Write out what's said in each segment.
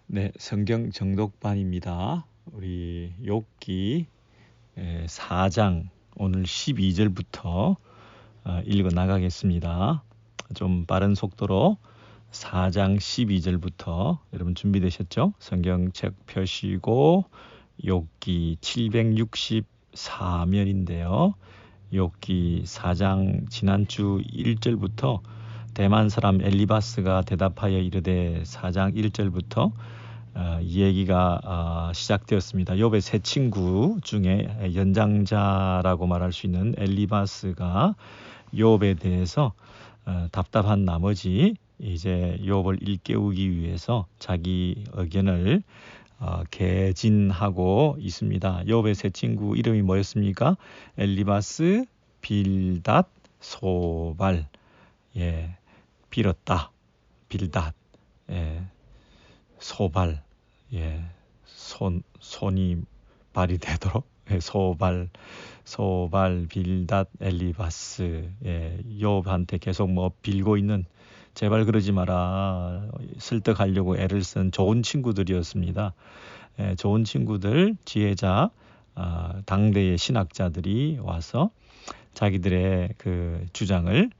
네, 성경 정독반입니다. 우리 욥기 4장 오늘 12절부터 읽어 나가겠습니다. 좀 빠른 속도로 4장 12절부터 여러분 준비되셨죠? 성경책 펴시고 욥기 764면인데요. 욥기 4장 지난주 1절부터 대만 사람 엘리바스가 대답하여 이르되 4장 1절부터 이 얘기가 시작되었습니다. 욥의 세 친구 중에 연장자라고 말할 수 있는 엘리바스가 욥에 대해서 답답한 나머지 이제 욥을 일깨우기 위해서 자기 의견을 개진하고 있습니다. 욥의 세 친구 이름이 뭐였습니까? 엘리바스, 빌닷, 소발. 예, 빌었다. 빌닷. 예, 소발. 예, 손이 발이 되도록. 예, 소발, 빌닷, 엘리바스. 예, 욥한테 계속 뭐 빌고 있는, 제발 그러지 마라, 설득하려고 애를 쓴 좋은 친구들이었습니다. 좋은 친구들, 지혜자, 당대의 신학자들이 와서 자기들의 그 주장을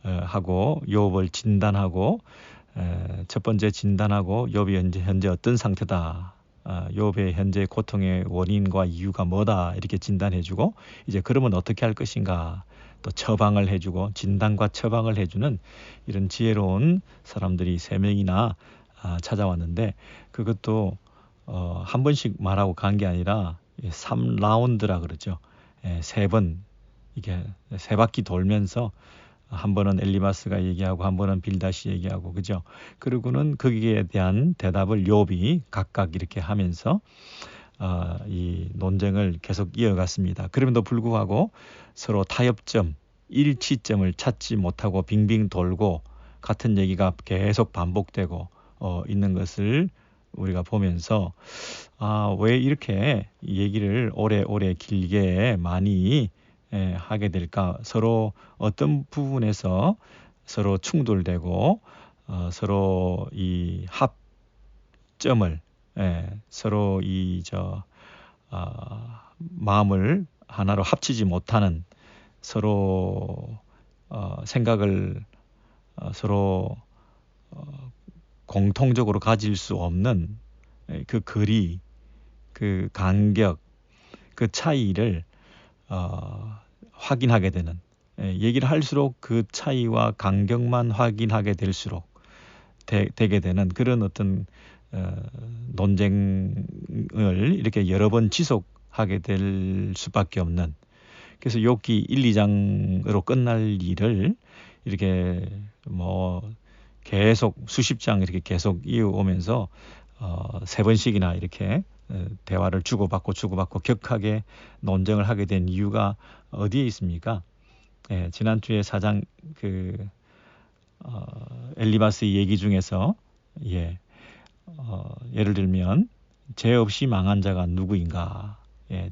하고 욥을 진단하고, 첫 번째 진단하고 욥이 현재 어떤 상태다, 욥의 현재 고통의 원인과 이유가 뭐다, 이렇게 진단해주고, 이제 그러면 어떻게 할 것인가, 또 처방을 해주고, 진단과 처방을 해주는 이런 지혜로운 사람들이 3명이나 찾아왔는데, 그것도 한 번씩 말하고 간 게 아니라 3라운드라 그러죠. 3번, 이게 3바퀴 돌면서 한 번은 엘리바스가 얘기하고 한 번은 빌닷이 얘기하고, 그죠? 그리고는 거기에 대한 대답을 욥이 각각 이렇게 하면서 이 논쟁을 계속 이어갔습니다. 그럼에도 불구하고 서로 타협점, 일치점을 찾지 못하고 빙빙 돌고 같은 얘기가 계속 반복되고 있는 것을 우리가 보면서 왜 이렇게 얘기를 오래 길게 많이 하게 될까? 서로 어떤 부분에서 서로 충돌되고 서로 이 합점을, 서로 마음을 하나로 합치지 못하는, 서로 생각을 서로 공통적으로 가질 수 없는 그 거리, 그 간격, 그 차이를 확인하게 되는, 얘기를 할수록 그 차이와 간격만 확인하게 될수록 되게 되는 그런 어떤 논쟁을 이렇게 여러 번 지속하게 될 수밖에 없는, 그래서 욥기 1, 2장으로 끝날 일을 이렇게 뭐 계속 수십 장 이렇게 계속 이어오면서 3번씩이나 이렇게 대화를 주고받고 격하게 논쟁을 하게 된 이유가 어디에 있습니까? 지난주에 4장 엘리바스의 얘기 중에서 예를 들면 죄 없이 망한 자가 누구인가?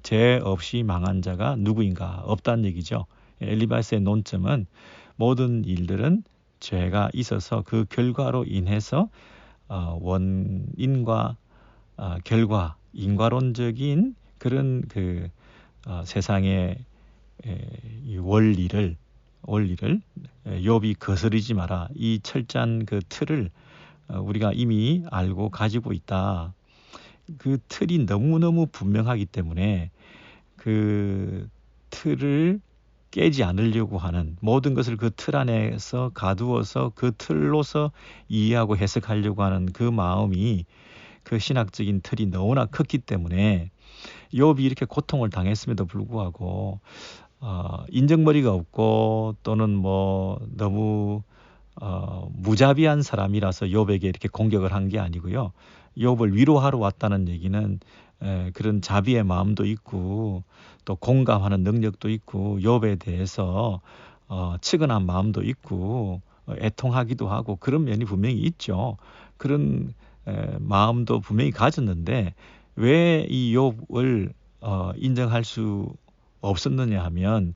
죄 없이 망한 자가 누구인가? 없다는 얘기죠. 엘리바스의 논점은 모든 일들은 죄가 있어서 그 결과로 인해서 원인과 결과, 인과론적인 그런 세상의 이 원리를 욥이 거스르지 마라, 이 철저한 그 틀을 우리가 이미 알고 가지고 있다. 그 틀이 너무너무 분명하기 때문에 그 틀을 깨지 않으려고 하는, 모든 것을 그 틀 안에서 가두어서 그 틀로서 이해하고 해석하려고 하는 그 마음이, 그 신학적인 틀이 너무나 컸기 때문에 욥이 이렇게 고통을 당했음에도 불구하고 인정머리가 없고 또는 뭐 너무 무자비한 사람이라서 욥에게 이렇게 공격을 한 게 아니고요. 욥을 위로하러 왔다는 얘기는 그런 자비의 마음도 있고 또 공감하는 능력도 있고 욥에 대해서 측은한 마음도 있고 애통하기도 하고 그런 면이 분명히 있죠. 그런 마음도 분명히 가졌는데 왜 이 욥을 인정할 수 없었느냐 하면,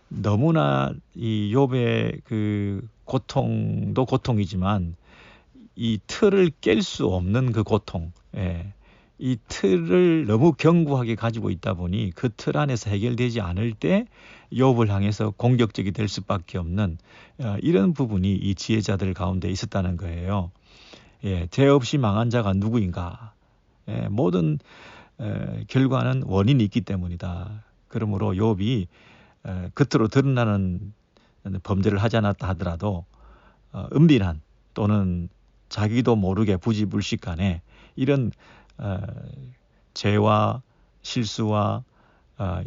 너무나 이 욥의 그 고통도 고통이지만 이 틀을 깰 수 없는 그 고통, 예, 이 틀을 너무 견고하게 가지고 있다 보니 그 틀 안에서 해결되지 않을 때 욥을 향해서 공격적이 될 수밖에 없는 이런 부분이 이 지혜자들 가운데 있었다는 거예요. 예, 죄 없이 망한 자가 누구인가? 예, 모든 결과는 원인이 있기 때문이다. 그러므로 욥이 겉으로 드러나는 범죄를 하지 않았다 하더라도 은밀한 또는 자기도 모르게 부지불식간에 이런 죄와 실수와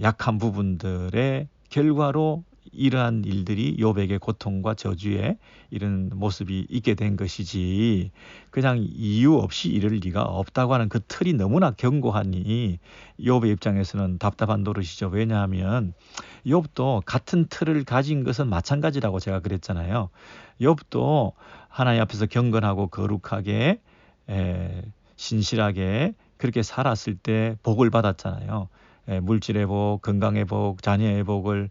약한 부분들의 결과로 이러한 일들이 욥에게 고통과 저주의 이런 모습이 있게 된 것이지 그냥 이유 없이 이럴 리가 없다고 하는 그 틀이 너무나 견고하니 욥의 입장에서는 답답한 노릇이죠. 왜냐하면 욥도 같은 틀을 가진 것은 마찬가지라고 제가 그랬잖아요. 욥도 하나님 앞에서 경건하고 거룩하게 신실하게 그렇게 살았을 때 복을 받았잖아요. 물질의 복, 건강의 복, 자녀의 복을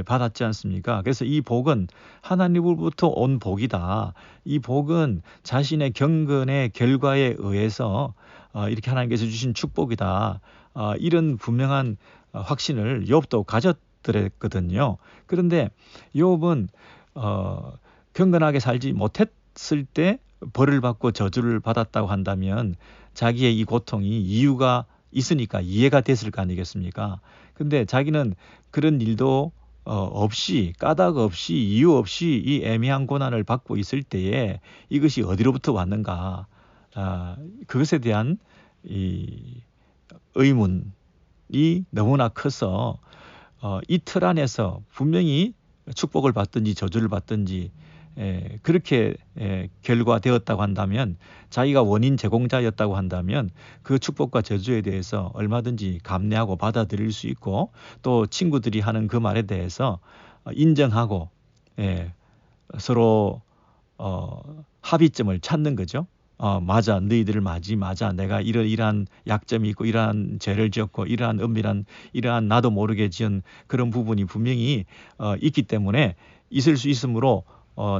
받았지 않습니까? 그래서 이 복은 하나님으로부터 온 복이다. 이 복은 자신의 경건의 결과에 의해서 이렇게 하나님께서 주신 축복이다. 이런 분명한 확신을 욥도 가졌더랬거든요. 그런데 욥은 경건하게 살지 못했을 때 벌을 받고 저주를 받았다고 한다면 자기의 이 고통이 이유가 있으니까 이해가 됐을 거 아니겠습니까? 근데 자기는 그런 일도 없이 까닭 없이 이유 없이 이 애매한 고난을 받고 있을 때에 이것이 어디로부터 왔는가? 그것에 대한 이 의문이 너무나 커서 이 틀 안에서 분명히 축복을 받든지 저주를 받든지 그렇게 결과되었다고 한다면 자기가 원인 제공자였다고 한다면 그 축복과 저주에 대해서 얼마든지 감내하고 받아들일 수 있고 또 친구들이 하는 그 말에 대해서 인정하고 서로 합의점을 찾는 거죠. 맞아, 너희들 맞아. 내가 이러한 약점이 있고 이러한 죄를 지었고 이러한 은밀한 이러한 나도 모르게 지은 그런 부분이 분명히 있기 때문에 있을 수 있으므로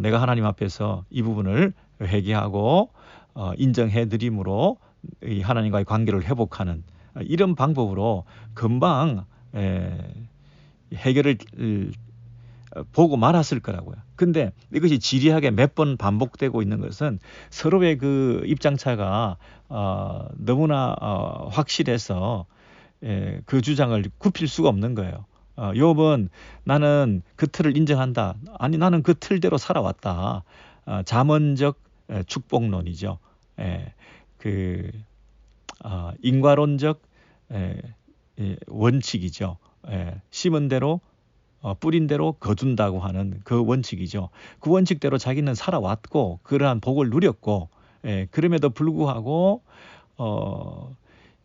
내가 하나님 앞에서 이 부분을 회개하고 인정해 드림으로 이 하나님과의 관계를 회복하는 이런 방법으로 금방 해결을 보고 말았을 거라고요. 근데 이것이 지리하게 몇 번 반복되고 있는 것은 서로의 그 입장차가 너무나 확실해서 그 주장을 굽힐 수가 없는 거예요. 욥은 나는 그 틀을 인정한다. 아니 나는 그 틀대로 살아왔다. 잠언적 축복론이죠. 그 인과론적 원칙이죠. 심은 대로 뿌린 대로 거둔다고 하는 그 원칙이죠. 그 원칙대로 자기는 살아왔고 그러한 복을 누렸고 그럼에도 불구하고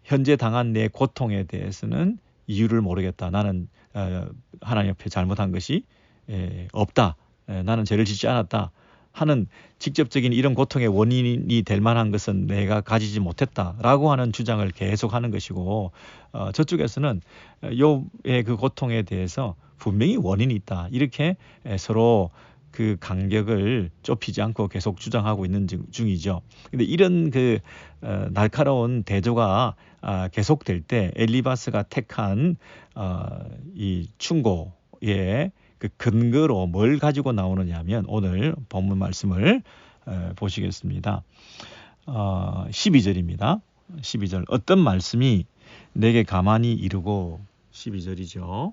현재 당한 내 고통에 대해서는 이유를 모르겠다. 나는 하나님 앞에 잘못한 것이 없다. 나는 죄를 짓지 않았다. 하는 직접적인 이런 고통의 원인이 될 만한 것은 내가 가지지 못했다라고 하는 주장을 계속하는 것이고 저쪽에서는 욥의 그 고통에 대해서 분명히 원인이 있다. 이렇게 서로 그 간격을 좁히지 않고 계속 주장하고 있는 중이죠. 근데 이런 그 날카로운 대조가 계속될 때 엘리바스가 택한 이 충고의 그 근거로 뭘 가지고 나오느냐 하면 오늘 본문 말씀을 보시겠습니다. 12절입니다. 12절 어떤 말씀이 내게 가만히 이르고 12절이죠.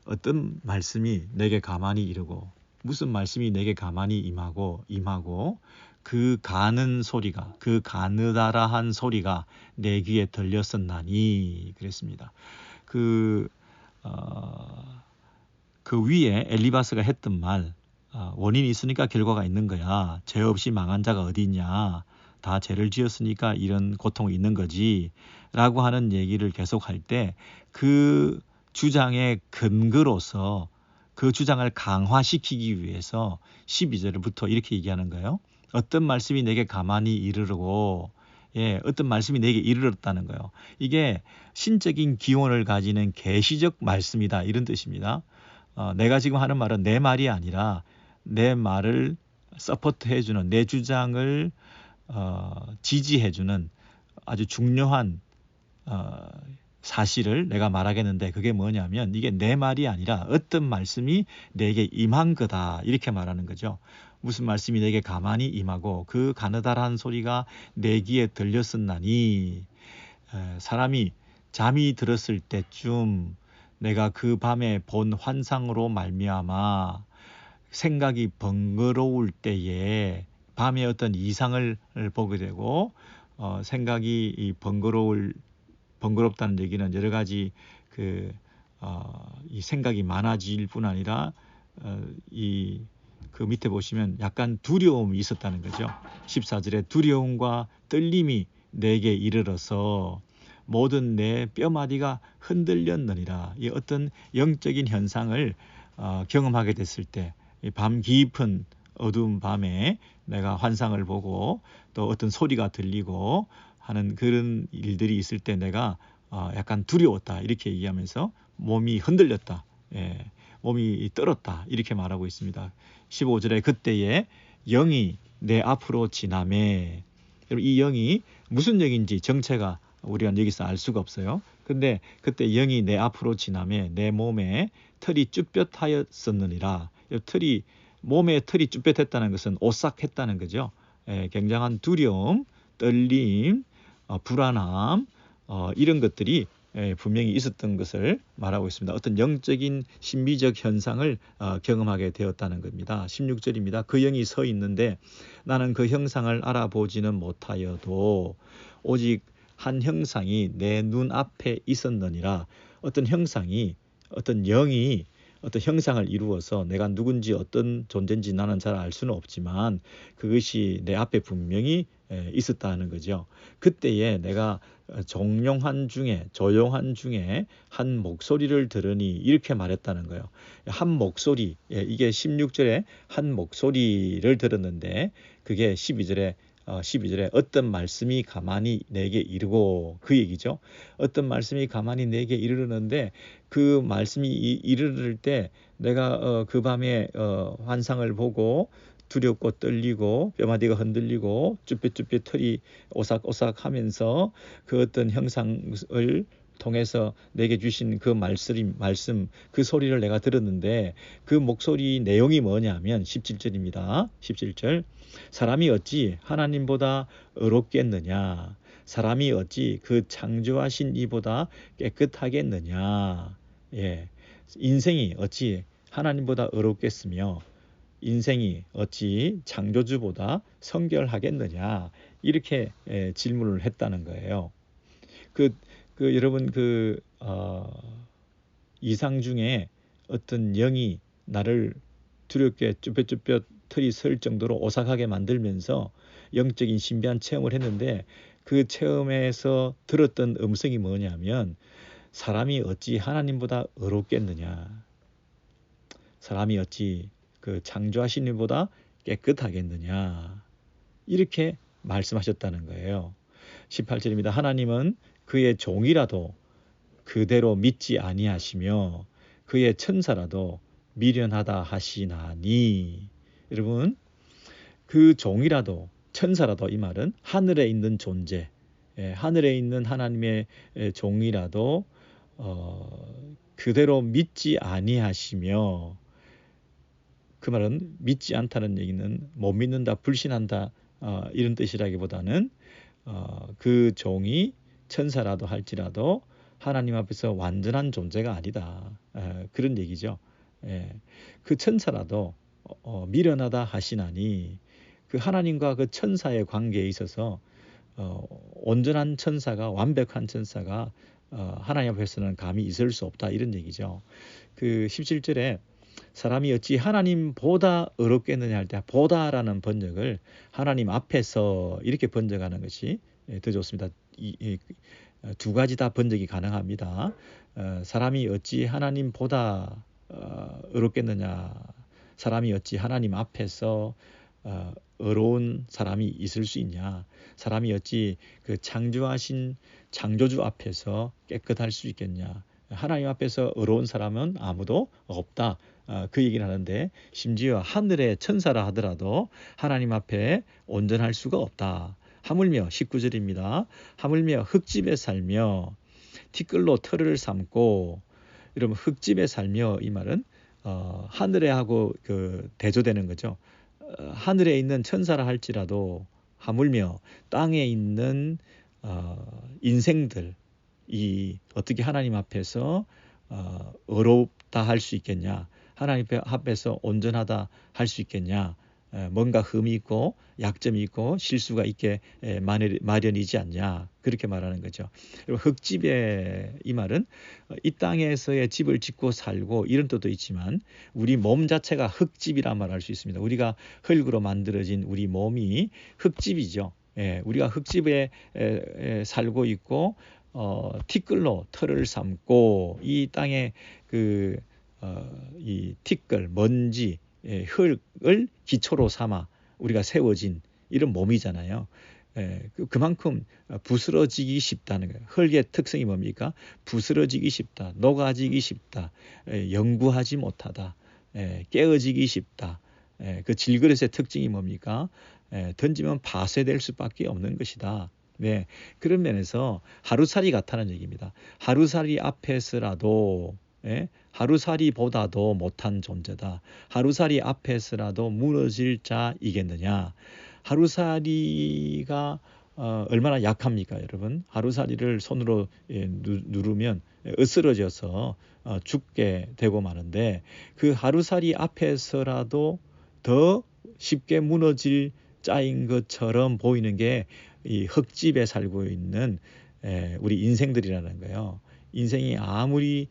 어떤 말씀이 내게 가만히 이르고 무슨 말씀이 내게 가만히 임하고 그 가는 소리가 그 가느다라한 소리가 내 귀에 들렸었나니 그랬습니다. 그 위에 엘리바스가 했던 말 원인이 있으니까 결과가 있는 거야. 죄 없이 망한 자가 어디 있냐. 다 죄를 지었으니까 이런 고통이 있는 거지 라고 하는 얘기를 계속할 때 그 주장의 근거로서 그 주장을 강화시키기 위해서 12절부터 이렇게 얘기하는 거예요. 어떤 말씀이 내게 가만히 이르르고 어떤 말씀이 내게 이르렀다는 거예요. 이게 신적인 기원을 가지는 계시적 말씀이다 이런 뜻입니다. 내가 지금 하는 말은 내 말이 아니라 내 말을 서포트해주는 내 주장을 지지해주는 아주 중요한 사실을 내가 말하겠는데, 그게 뭐냐면 이게 내 말이 아니라 어떤 말씀이 내게 임한 거다, 이렇게 말하는 거죠. 무슨 말씀이 내게 가만히 임하고 그 가느다란 소리가 내 귀에 들렸었나니, 사람이 잠이 들었을 때쯤 내가 그 밤에 본 환상으로 말미암아 생각이 번거로울 때에 밤에 어떤 이상을 보게 되고, 생각이 번거롭다는 얘기는 여러 가지 이 생각이 많아질 뿐 아니라 그 밑에 보시면 약간 두려움이 있었다는 거죠. 14절에 두려움과 떨림이 내게 이르러서 모든 내 뼈마디가 흔들렸느니라. 이 어떤 영적인 현상을 경험하게 됐을 때, 밤 깊은 어두운 밤에 내가 환상을 보고 또 어떤 소리가 들리고 하는 그런 일들이 있을 때 내가 약간 두려웠다, 이렇게 얘기하면서 몸이 흔들렸다, 몸이 떨었다, 이렇게 말하고 있습니다. 15절에 그때에 영이 내 앞으로 지나매. 이 영이 무슨 영인지 정체가 우리가 여기서 알 수가 없어요. 근데 그때 영이 내 앞으로 지나매 내 몸에 털이 쭈뼛하였었느니라. 몸에 털이 쭈뼛했다는 것은 오싹했다는 거죠. 굉장한 두려움, 떨림, 불안함, 이런 것들이 분명히 있었던 것을 말하고 있습니다. 어떤 영적인 신비적 현상을 경험하게 되었다는 겁니다. 16절입니다. 그 영이 서 있는데 나는 그 형상을 알아보지는 못하여도 오직 한 형상이 내 눈앞에 있었느니라. 어떤 형상이, 어떤 영이 어떤 형상을 이루어서 내가 누군지 어떤 존재인지 나는 잘 알 수는 없지만 그것이 내 앞에 분명히 있었다는 거죠. 그때에 내가 조용한 중에 한 목소리를 들으니, 이렇게 말했다는 거예요. 한 목소리, 이게 16절에 한 목소리를 들었는데 그게 12절에 어떤 말씀이 가만히 내게 이르고, 그 얘기죠. 어떤 말씀이 가만히 내게 이르르는데 그 말씀이 이르를 때 내가 그 밤에 환상을 보고 두렵고 떨리고 뼈마디가 흔들리고 쭈뼛쭈뼛 털이 오싹오싹하면서 그 어떤 형상을 통해서 내게 주신 그 말씀, 그 소리를 내가 들었는데 그 목소리 내용이 뭐냐면 17절입니다. 17절. 사람이 어찌 하나님보다 의롭겠느냐? 사람이 어찌 그 창조하신 이보다 깨끗하겠느냐? 인생이 어찌 하나님보다 의롭겠으며 인생이 어찌 창조주보다 성결하겠느냐? 이렇게 질문을 했다는 거예요. 여러분 이상 중에 어떤 영이 나를 두렵게 쭈뼛쭈뼛 털이 설 정도로 오싹하게 만들면서 영적인 신비한 체험을 했는데 그 체험에서 들었던 음성이 뭐냐면 사람이 어찌 하나님보다 의롭겠느냐? 사람이 어찌 그 창조하신 이보다 깨끗하겠느냐? 이렇게 말씀하셨다는 거예요. 18절입니다. 하나님은 그의 종이라도 그대로 믿지 아니하시며 그의 천사라도 미련하다 하시나니. 여러분, 그 종이라도 천사라도, 이 말은 하늘에 있는 존재, 하늘에 있는 하나님의 종이라도 그대로 믿지 아니하시며, 그 말은 믿지 않다는 얘기는 못 믿는다, 불신한다, 이런 뜻이라기보다는 그 종이 천사라도 할지라도 하나님 앞에서 완전한 존재가 아니다, 그런 얘기죠. 그 천사라도 미련하다 하시나니, 그 하나님과 그 천사의 관계에 있어서 온전한 천사가, 완벽한 천사가 하나님 앞에서는 감히 있을 수 없다, 이런 얘기죠. 그 17절에 사람이 어찌 하나님보다 의롭겠느냐 할 때 보다라는 번역을 하나님 앞에서 이렇게 번역하는 것이 더 좋습니다. 두 가지 다 번역이 가능합니다. 사람이 어찌 하나님보다 의롭겠느냐, 사람이 어찌 하나님 앞에서 의로운 사람이 있을 수 있냐, 사람이 어찌 그 창조하신 창조주 앞에서 깨끗할 수 있겠냐, 하나님 앞에서 의로운 사람은 아무도 없다, 그 얘기를 하는데, 심지어 하늘의 천사라 하더라도 하나님 앞에 온전할 수가 없다. 하물며 19절입니다. 하물며 흙집에 살며 티끌로 털을 삼고, 이러면 흙집에 살며 이 말은 하늘에 하고 대조되는 거죠. 하늘에 있는 천사라 할지라도 하물며 땅에 있는 인생들, 이 어떻게 하나님 앞에서 의롭다 할 수 있겠냐, 하나님 앞에서 온전하다 할 수 있겠냐, 뭔가 흠이 있고 약점이 있고 실수가 있게 마련이지 않냐, 그렇게 말하는 거죠. 흙집에 이 말은 이 땅에서의 집을 짓고 살고 이런 뜻도 있지만 우리 몸 자체가 흙집이라 말할 수 있습니다. 우리가 흙으로 만들어진 우리 몸이 흙집이죠. 우리가 흙집에 살고 있고 티끌로 털을 삼고 이 땅에 이 티끌, 먼지, 흙을 기초로 삼아 우리가 세워진 이런 몸이잖아요. 그만큼 부스러지기 쉽다는 거예요. 흙의 특성이 뭡니까? 부스러지기 쉽다, 녹아지기 쉽다, 영구하지 못하다, 깨어지기 쉽다. 그 질그릇의 특징이 뭡니까? 던지면 파쇄될 수밖에 없는 것이다. 네, 그런 면에서 하루살이 같다는 얘기입니다. 하루살이 앞에서라도 하루살이보다도 못한 존재다. 하루살이 앞에서라도 무너질 자이겠느냐. 하루살이가 얼마나 약합니까, 여러분? 하루살이를 손으로 누르면 으스러져서 죽게 되고 마는데, 그 하루살이 앞에서라도 더 쉽게 무너질 자인 것처럼 보이는 게 이 흙집에 살고 있는 우리 인생들이라는 거예요. 인생이 아무리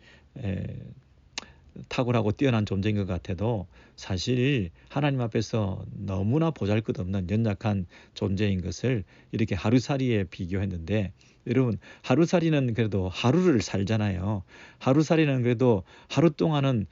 탁월하고 뛰어난 존재인 것 같아도 사실 하나님 앞에서 너무나 보잘것없는 연약한 존재인 것을 이렇게 하루살이에 비교했는데, 여러분, 하루살이는 그래도 하루를 살잖아요. 하루살이는 그래도 하루 동안은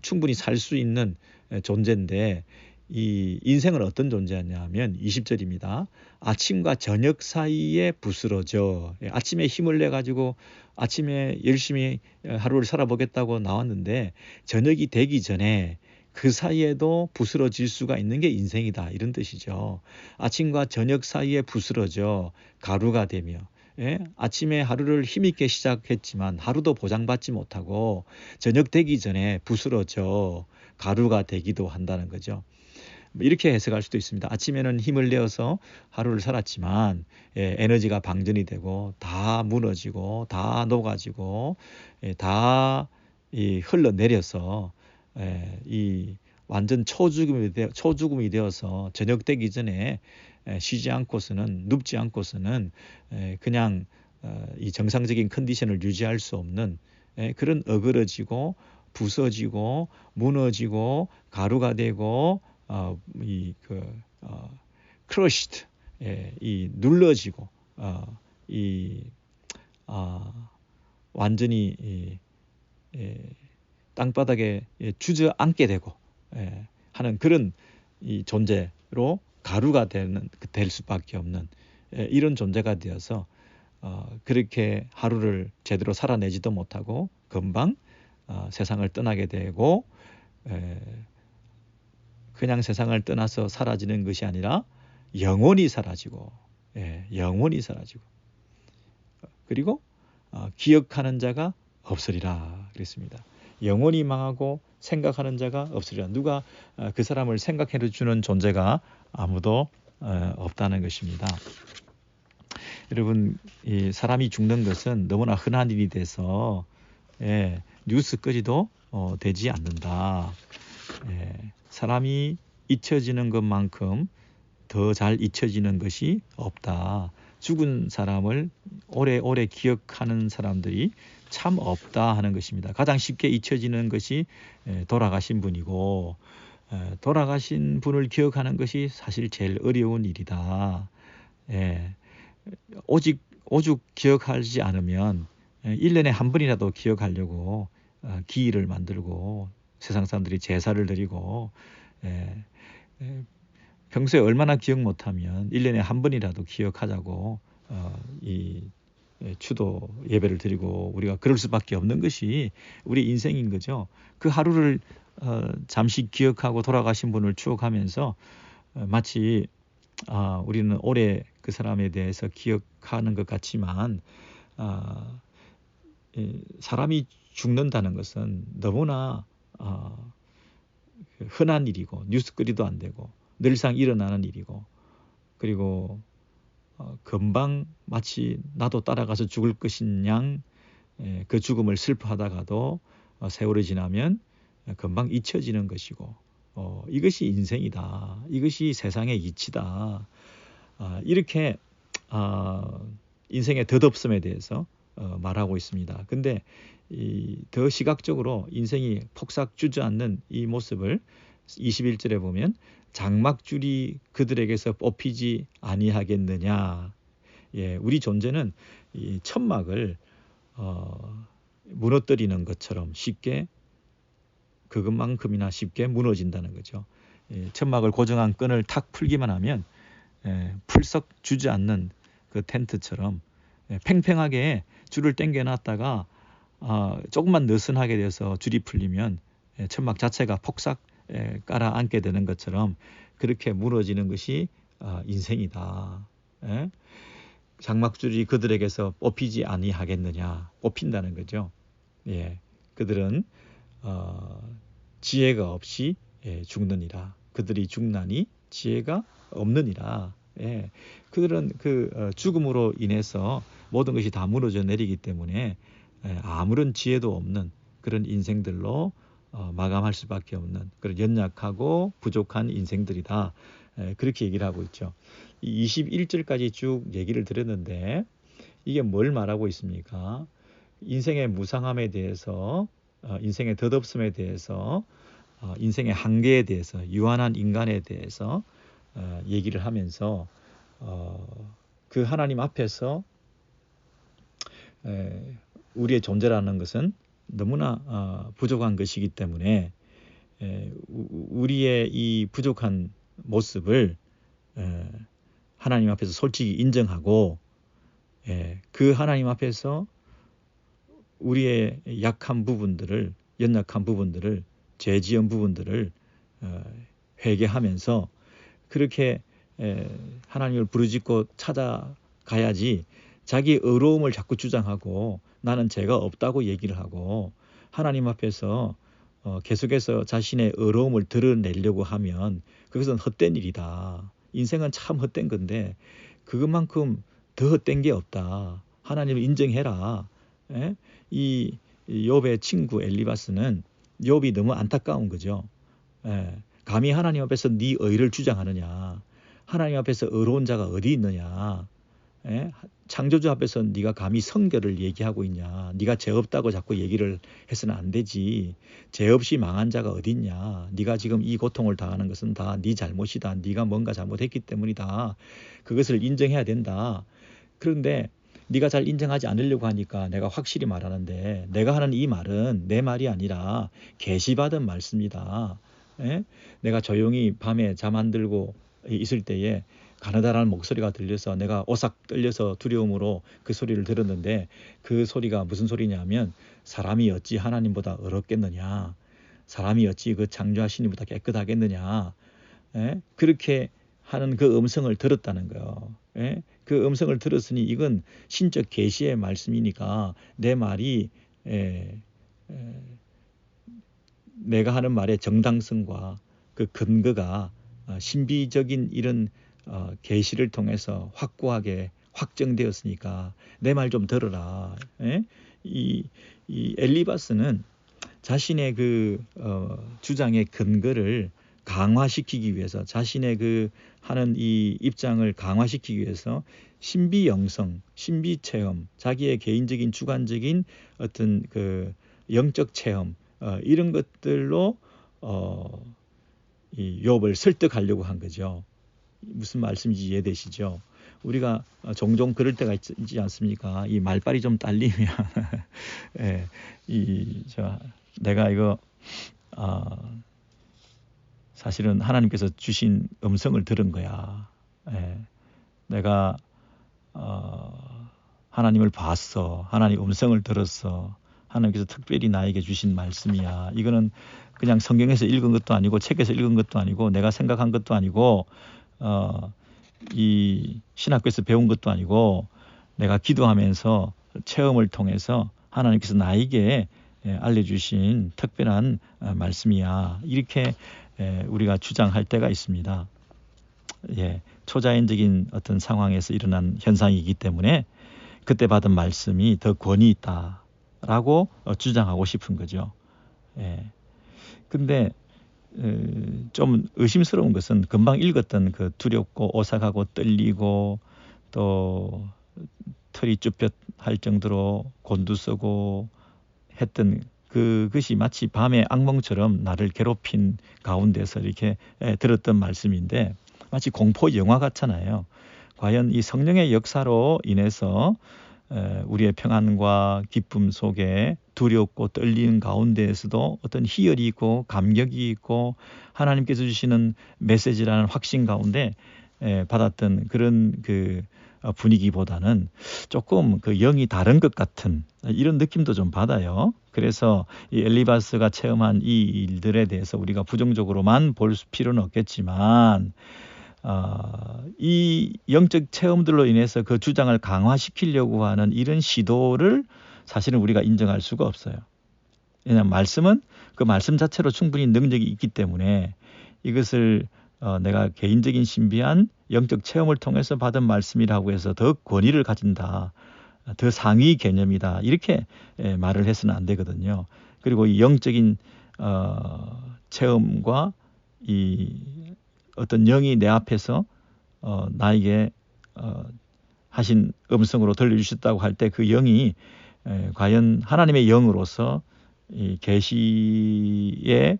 충분히 살 수 있는 존재인데, 이 인생은 어떤 존재냐면 20절입니다. 아침과 저녁 사이에 부스러져. 아침에 힘을 내 가지고 아침에 열심히 하루를 살아보겠다고 나왔는데 저녁이 되기 전에 그 사이에도 부스러질 수가 있는 게 인생이다, 이런 뜻이죠. 아침과 저녁 사이에 부스러져 가루가 되며, 아침에 하루를 힘있게 시작했지만 하루도 보장받지 못하고 저녁 되기 전에 부스러져 가루가 되기도 한다는 거죠. 이렇게 해석할 수도 있습니다. 아침에는 힘을 내어서 하루를 살았지만 에너지가 방전이 되고 다 무너지고 다 녹아지고 다 흘러내려서 이 완전 초죽음이 되어서 저녁 되기 전에 쉬지 않고서는, 눕지 않고서는 그냥 이 정상적인 컨디션을 유지할 수 없는 그런 어그러지고 부서지고 무너지고 가루가 되고 crushed, 이 눌러지고 완전히 땅바닥에 주저앉게 되고 하는 그런 이 존재로 가루가 될 수밖에 없는 이런 존재가 되어서 그렇게 하루를 제대로 살아내지도 못하고 금방 세상을 떠나게 되고, 그냥 세상을 떠나서 사라지는 것이 아니라 영원히 사라지고, 영원히 사라지고, 그리고 기억하는 자가 없으리라 그랬습니다. 영원히 망하고 생각하는 자가 없으리라. 누가 그 사람을 생각해 주는 존재가 아무도 없다는 것입니다. 여러분, 이 사람이 죽는 것은 너무나 흔한 일이 돼서 뉴스거리도 되지 않는다. 사람이 잊혀지는 것만큼 더 잘 잊혀지는 것이 없다. 죽은 사람을 오래오래 기억하는 사람들이 참 없다 하는 것입니다. 가장 쉽게 잊혀지는 것이 돌아가신 분이고, 돌아가신 분을 기억하는 것이 사실 제일 어려운 일이다. 오죽 기억하지 않으면 1년에 한 번이라도 기억하려고 기일을 만들고 세상 사람들이 제사를 드리고, 평소에 얼마나 기억 못하면 1년에 한 번이라도 기억하자고 이 추도 예배를 드리고 우리가 그럴 수밖에 없는 것이 우리 인생인 거죠. 그 하루를 잠시 기억하고 돌아가신 분을 추억하면서 마치 우리는 오래 그 사람에 대해서 기억하는 것 같지만 사람이 죽는다는 것은 너무나 흔한 일이고 뉴스거리도 안 되고 늘상 일어나는 일이고 그리고 금방 마치 나도 따라가서 죽을 것인 양 그 죽음을 슬퍼하다가도 세월이 지나면 금방 잊혀지는 것이고 이것이 인생이다. 이것이 세상의 이치다. 이렇게 인생의 덧없음에 대해서 말하고 있습니다. 근데 더 시각적으로 인생이 폭삭 주저앉는 이 모습을 21절에 보면 장막줄이 그들에게서 뽑히지 아니하겠느냐. 예, 우리 존재는 이 천막을 무너뜨리는 것처럼 쉽게 그것만큼이나 쉽게 무너진다는 거죠. 예, 천막을 고정한 끈을 탁 풀기만 하면 풀썩 주저앉는 그 텐트처럼 팽팽하게 줄을 당겨놨다가 조금만 느슨하게 돼서 줄이 풀리면 천막 자체가 폭삭 깔아앉게 되는 것처럼 그렇게 무너지는 것이 인생이다. 장막줄이 그들에게서 뽑히지 아니하겠느냐. 뽑힌다는 거죠. 예, 그들은 지혜가 없이 죽느니라. 그들이 죽나니 지혜가 없느니라. 예, 그들은 그 죽음으로 인해서 모든 것이 다 무너져 내리기 때문에 아무런 지혜도 없는 그런 인생들로 마감할 수밖에 없는 그런 연약하고 부족한 인생들이다. 그렇게 얘기를 하고 있죠. 21절까지 쭉 얘기를 들었는데 이게 뭘 말하고 있습니까? 인생의 무상함에 대해서 인생의 덧없음에 대해서 인생의 한계에 대해서 유한한 인간에 대해서 얘기를 하면서 그 하나님 앞에서 우리의 존재라는 것은 너무나 부족한 것이기 때문에 우리의 이 부족한 모습을 하나님 앞에서 솔직히 인정하고 그 하나님 앞에서 우리의 약한 부분들을 연약한 부분들을 죄 지은 부분들을 회개하면서 그렇게 하나님을 부르짖고 찾아가야지 자기 의로움을 자꾸 주장하고 나는 죄가 없다고 얘기를 하고 하나님 앞에서 계속해서 자신의 의로움을 드러내려고 하면 그것은 헛된 일이다. 인생은 참 헛된 건데 그것만큼 더 헛된 게 없다. 하나님을 인정해라. 이 욥의 친구 엘리바스는 욥이 너무 안타까운 거죠. 감히 하나님 앞에서 네 의를 주장하느냐. 하나님 앞에서 의로운 자가 어디 있느냐. 창조주 앞에서 네가 감히 성결을 얘기하고 있냐. 네가 죄 없다고 자꾸 얘기를 해서는 안 되지. 죄 없이 망한 자가 어디 있냐. 네가 지금 이 고통을 당하는 것은 다 네 잘못이다. 네가 뭔가 잘못했기 때문이다. 그것을 인정해야 된다. 그런데 네가 잘 인정하지 않으려고 하니까 내가 확실히 말하는데 내가 하는 이 말은 내 말이 아니라 계시받은 말씀이다. 내가 조용히 밤에 잠 안 들고 있을 때에 가느다라는 목소리가 들려서 내가 오싹 떨려서 두려움으로 그 소리를 들었는데 그 소리가 무슨 소리냐면 사람이 어찌 하나님보다 의롭겠느냐. 사람이 어찌 그 창조하신 이보다 깨끗하겠느냐. 그렇게 하는 그 음성을 들었다는 거예요. 그 음성을 들었으니 이건 신적 계시의 말씀이니까 내 말이 내가 하는 말의 정당성과 그 근거가 신비적인 이런 계시를 통해서 확고하게 확정되었으니까 내 말 좀 들어라. 이 엘리바스는 자신의 그 주장의 근거를 강화시키기 위해서 자신의 그 하는 이 입장을 강화시키기 위해서 신비영성, 신비체험, 자기의 개인적인 주관적인 어떤 그 영적 체험 이런 것들로 이 욥을 설득하려고 한 거죠. 무슨 말씀인지 이해되시죠? 우리가 종종 그럴 때가 있지 않습니까? 이 말빨이 좀 딸리면 내가 이거 사실은 하나님께서 주신 음성을 들은 거야. 내가 하나님을 봤어. 하나님 음성을 들었어. 하나님께서 특별히 나에게 주신 말씀이야. 이거는 그냥 성경에서 읽은 것도 아니고 책에서 읽은 것도 아니고 내가 생각한 것도 아니고 이 신학교에서 배운 것도 아니고 내가 기도하면서 체험을 통해서 하나님께서 나에게 알려주신 특별한 말씀이야. 이렇게 우리가 주장할 때가 있습니다. 초자연적인 어떤 상황에서 일어난 현상이기 때문에 그때 받은 말씀이 더 권위 있다라고 주장하고 싶은 거죠. 근데 좀 의심스러운 것은 금방 읽었던 그 두렵고 오싹하고 떨리고 또 털이 쭈뼛할 정도로 곤두서고 했던 그것이 마치 밤의 악몽처럼 나를 괴롭힌 가운데서 이렇게 들었던 말씀인데 마치 공포 영화 같잖아요. 과연 이 성령의 역사로 인해서 우리의 평안과 기쁨 속에 두렵고 떨리는 가운데에서도 어떤 희열이 있고 감격이 있고 하나님께서 주시는 메시지라는 확신 가운데 받았던 그런 그 분위기보다는 조금 그 영이 다른 것 같은 이런 느낌도 좀 받아요. 그래서 이 엘리바스가 체험한 이 일들에 대해서 우리가 부정적으로만 볼 필요는 없겠지만 이 영적 체험들로 인해서 그 주장을 강화시키려고 하는 이런 시도를 사실은 우리가 인정할 수가 없어요. 왜냐하면 말씀은 그 말씀 자체로 충분히 능력이 있기 때문에 이것을 내가 개인적인 신비한 영적 체험을 통해서 받은 말씀이라고 해서 더 권위를 가진다. 더 상위 개념이다. 이렇게 말을 해서는 안 되거든요. 그리고 이 영적인 체험과 이 어떤 영이 내 앞에서 나에게 하신 음성으로 들려주셨다고 할 때 그 영이 과연 하나님의 영으로서 이 계시의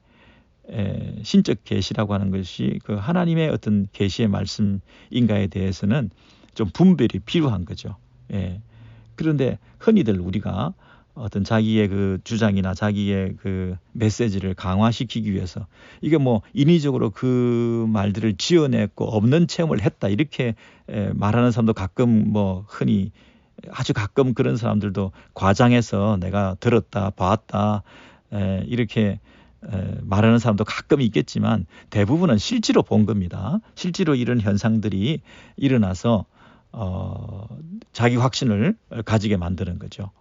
신적 계시라고 하는 것이 그 하나님의 어떤 계시의 말씀인가에 대해서는 좀 분별이 필요한 거죠. 그런데 흔히들 우리가 어떤 자기의 그 주장이나 자기의 그 메시지를 강화시키기 위해서 이게 뭐 인위적으로 그 말들을 지어냈고 없는 체험을 했다 이렇게 말하는 사람도 가끔 뭐 흔히 아주 가끔 그런 사람들도 과장해서 내가 들었다 봤다 이렇게 말하는 사람도 가끔 있겠지만 대부분은 실제로 본 겁니다. 실제로 이런 현상들이 일어나서 자기 확신을 가지게 만드는 거죠.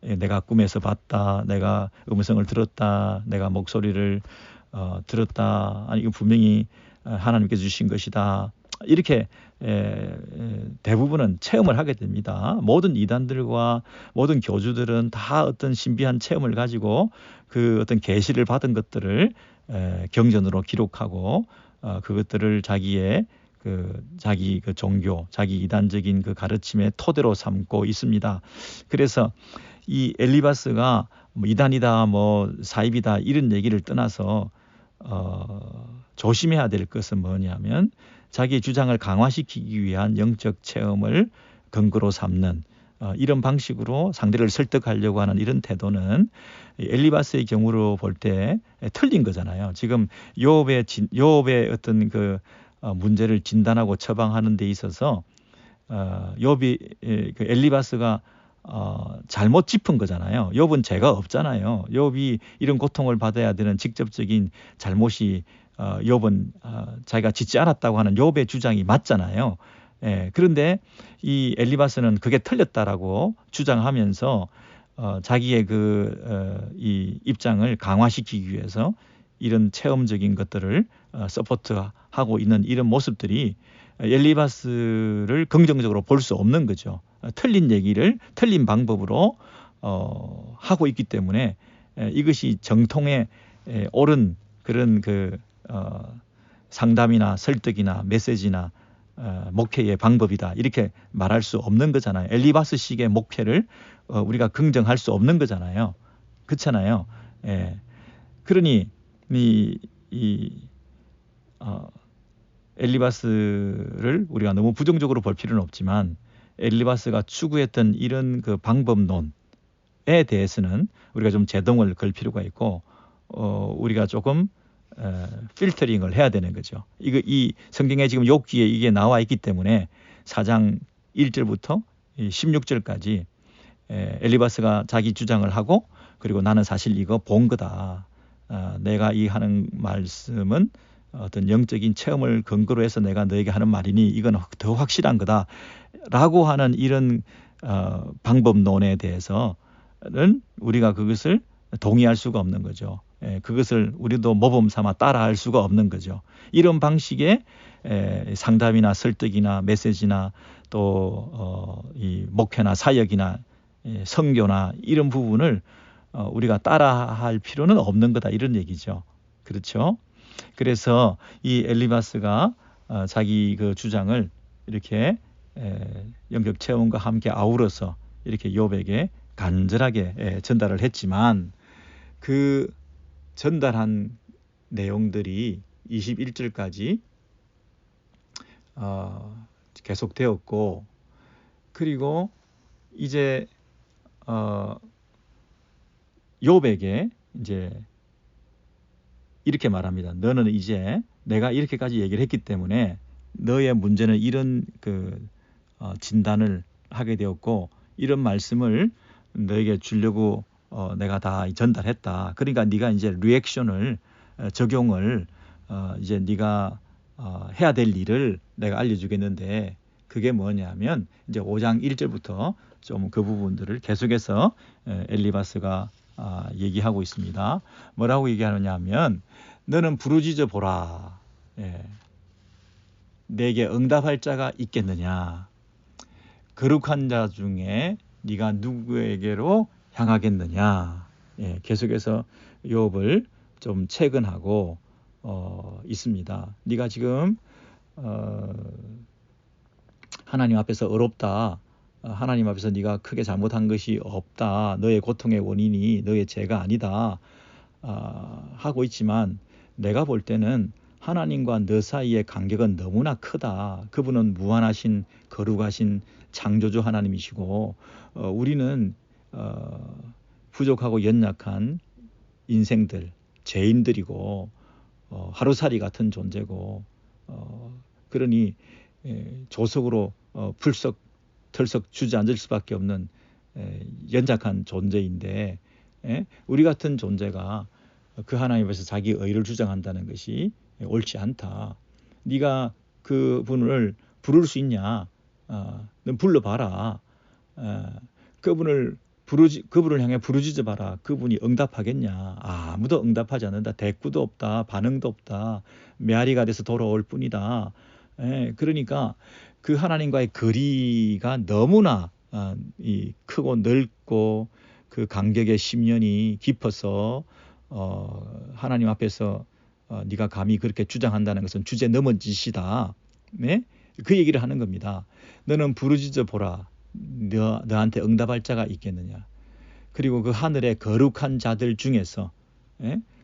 내가 꿈에서 봤다, 내가 음성을 들었다, 내가 목소리를 들었다, 아니 이거 분명히 하나님께서 주신 것이다. 이렇게 대부분은 체험을 하게 됩니다. 모든 이단들과 모든 교주들은 다 어떤 신비한 체험을 가지고 그 어떤 계시를 받은 것들을 경전으로 기록하고 그것들을 자기 그 종교, 자기 이단적인 그 가르침의 토대로 삼고 있습니다. 그래서 이 엘리바스가 뭐 이단이다, 뭐 사입이다 이런 얘기를 떠나서 조심해야 될 것은 뭐냐면 자기 주장을 강화시키기 위한 영적 체험을 근거로 삼는 이런 방식으로 상대를 설득하려고 하는 이런 태도는 엘리바스의 경우로 볼 때 틀린 거잖아요. 지금 욥의 어떤 그 문제를 진단하고 처방하는 데 있어서 욥이 그 엘리바스가 잘못 짚은 거잖아요. 욥은 죄가 없잖아요. 욥이 이런 고통을 받아야 되는 직접적인 잘못이 욥은 자기가 짓지 않았다고 하는 욥의 주장이 맞잖아요. 그런데 이 엘리바스는 그게 틀렸다라고 주장하면서 자기의 이 입장을 강화시키기 위해서 이런 체험적인 것들을 서포트하고 있는 이런 모습들이 엘리바스를 긍정적으로 볼 수 없는 거죠. 틀린 얘기를 틀린 방법으로 하고 있기 때문에 이것이 정통의 옳은 그런 그 상담이나 설득이나 메시지나 목회의 방법이다 이렇게 말할 수 없는 거잖아요. 엘리바스식의 목회를 우리가 긍정할 수 없는 거잖아요. 그렇잖아요. 그러니 엘리바스를 우리가 너무 부정적으로 볼 필요는 없지만 엘리바스가 추구했던 이런 그 방법론에 대해서는 우리가 좀 제동을 걸 필요가 있고 우리가 조금 필터링을 해야 되는 거죠. 이 성경에 지금 욥기에 이게 나와 있기 때문에 4장 1절부터 16절까지 엘리바스가 자기 주장을 하고 그리고 나는 사실 이거 본 거다. 내가 이 하는 말씀은 어떤 영적인 체험을 근거로 해서 내가 너에게 하는 말이니 이건 더 확실한 거다라고 하는 이런 방법론에 대해서는 우리가 그것을 동의할 수가 없는 거죠. 그것을 우리도 모범 삼아 따라할 수가 없는 거죠. 이런 방식의 상담이나 설득이나 메시지나 또 이 목회나 사역이나 선교나 이런 부분을 우리가 따라할 필요는 없는 거다 이런 얘기죠. 그렇죠? 그래서 이 엘리바스가 자기 그 주장을 이렇게 영적 체험과 함께 아우러서 이렇게 욥에게 간절하게 전달을 했지만 그 전달한 내용들이 21절까지 계속되었고 그리고 이제 욥에게 이제 이렇게 말합니다. 너는 이제 내가 이렇게까지 얘기를 했기 때문에 너의 문제는 이런 진단을 하게 되었고 이런 말씀을 너에게 주려고 내가 다 전달했다. 그러니까 네가 이제 리액션을 적용을 이제 네가 해야 될 일을 내가 알려주겠는데 그게 뭐냐면 이제 5장 1절부터 좀 그 부분들을 계속해서 엘리바스가 얘기하고 있습니다. 뭐라고 얘기하느냐 하면 너는 부르짖어 보라. 내게 응답할 자가 있겠느냐. 거룩한 자 중에 네가 누구에게로 향하겠느냐. 계속해서 욥을 좀 체근하고 있습니다. 네가 지금 하나님 앞에서 어렵다. 하나님 앞에서 네가 크게 잘못한 것이 없다. 너의 고통의 원인이 너의 죄가 아니다. 하고 있지만 내가 볼 때는 하나님과 너 사이의 간격은 너무나 크다. 그분은 무한하신 거룩하신 창조주 하나님이시고 우리는 부족하고 연약한 인생들, 죄인들이고 하루살이 같은 존재고 그러니 조석으로 털썩 주저앉을 수밖에 없는 연약한 존재인데 우리 같은 존재가 그 하나님 앞에서 자기 의를 주장한다는 것이 옳지 않다. 네가 그 분을 부를 수 있냐? 넌 불러봐라. 그분을 향해 부르짖어 봐라. 그분이 응답하겠냐? 아무도 응답하지 않는다. 대꾸도 없다. 반응도 없다. 메아리가 돼서 돌아올 뿐이다. 그러니까 그 하나님과의 거리가 너무나 크고 넓고 그 간격의 심연이 깊어서 하나님 앞에서 네가 감히 그렇게 주장한다는 것은 주제 넘은 짓이다. 네? 그 얘기를 하는 겁니다. 너는 부르짖어 보라. 너한테 응답할 자가 있겠느냐. 그리고 그 하늘의 거룩한 자들 중에서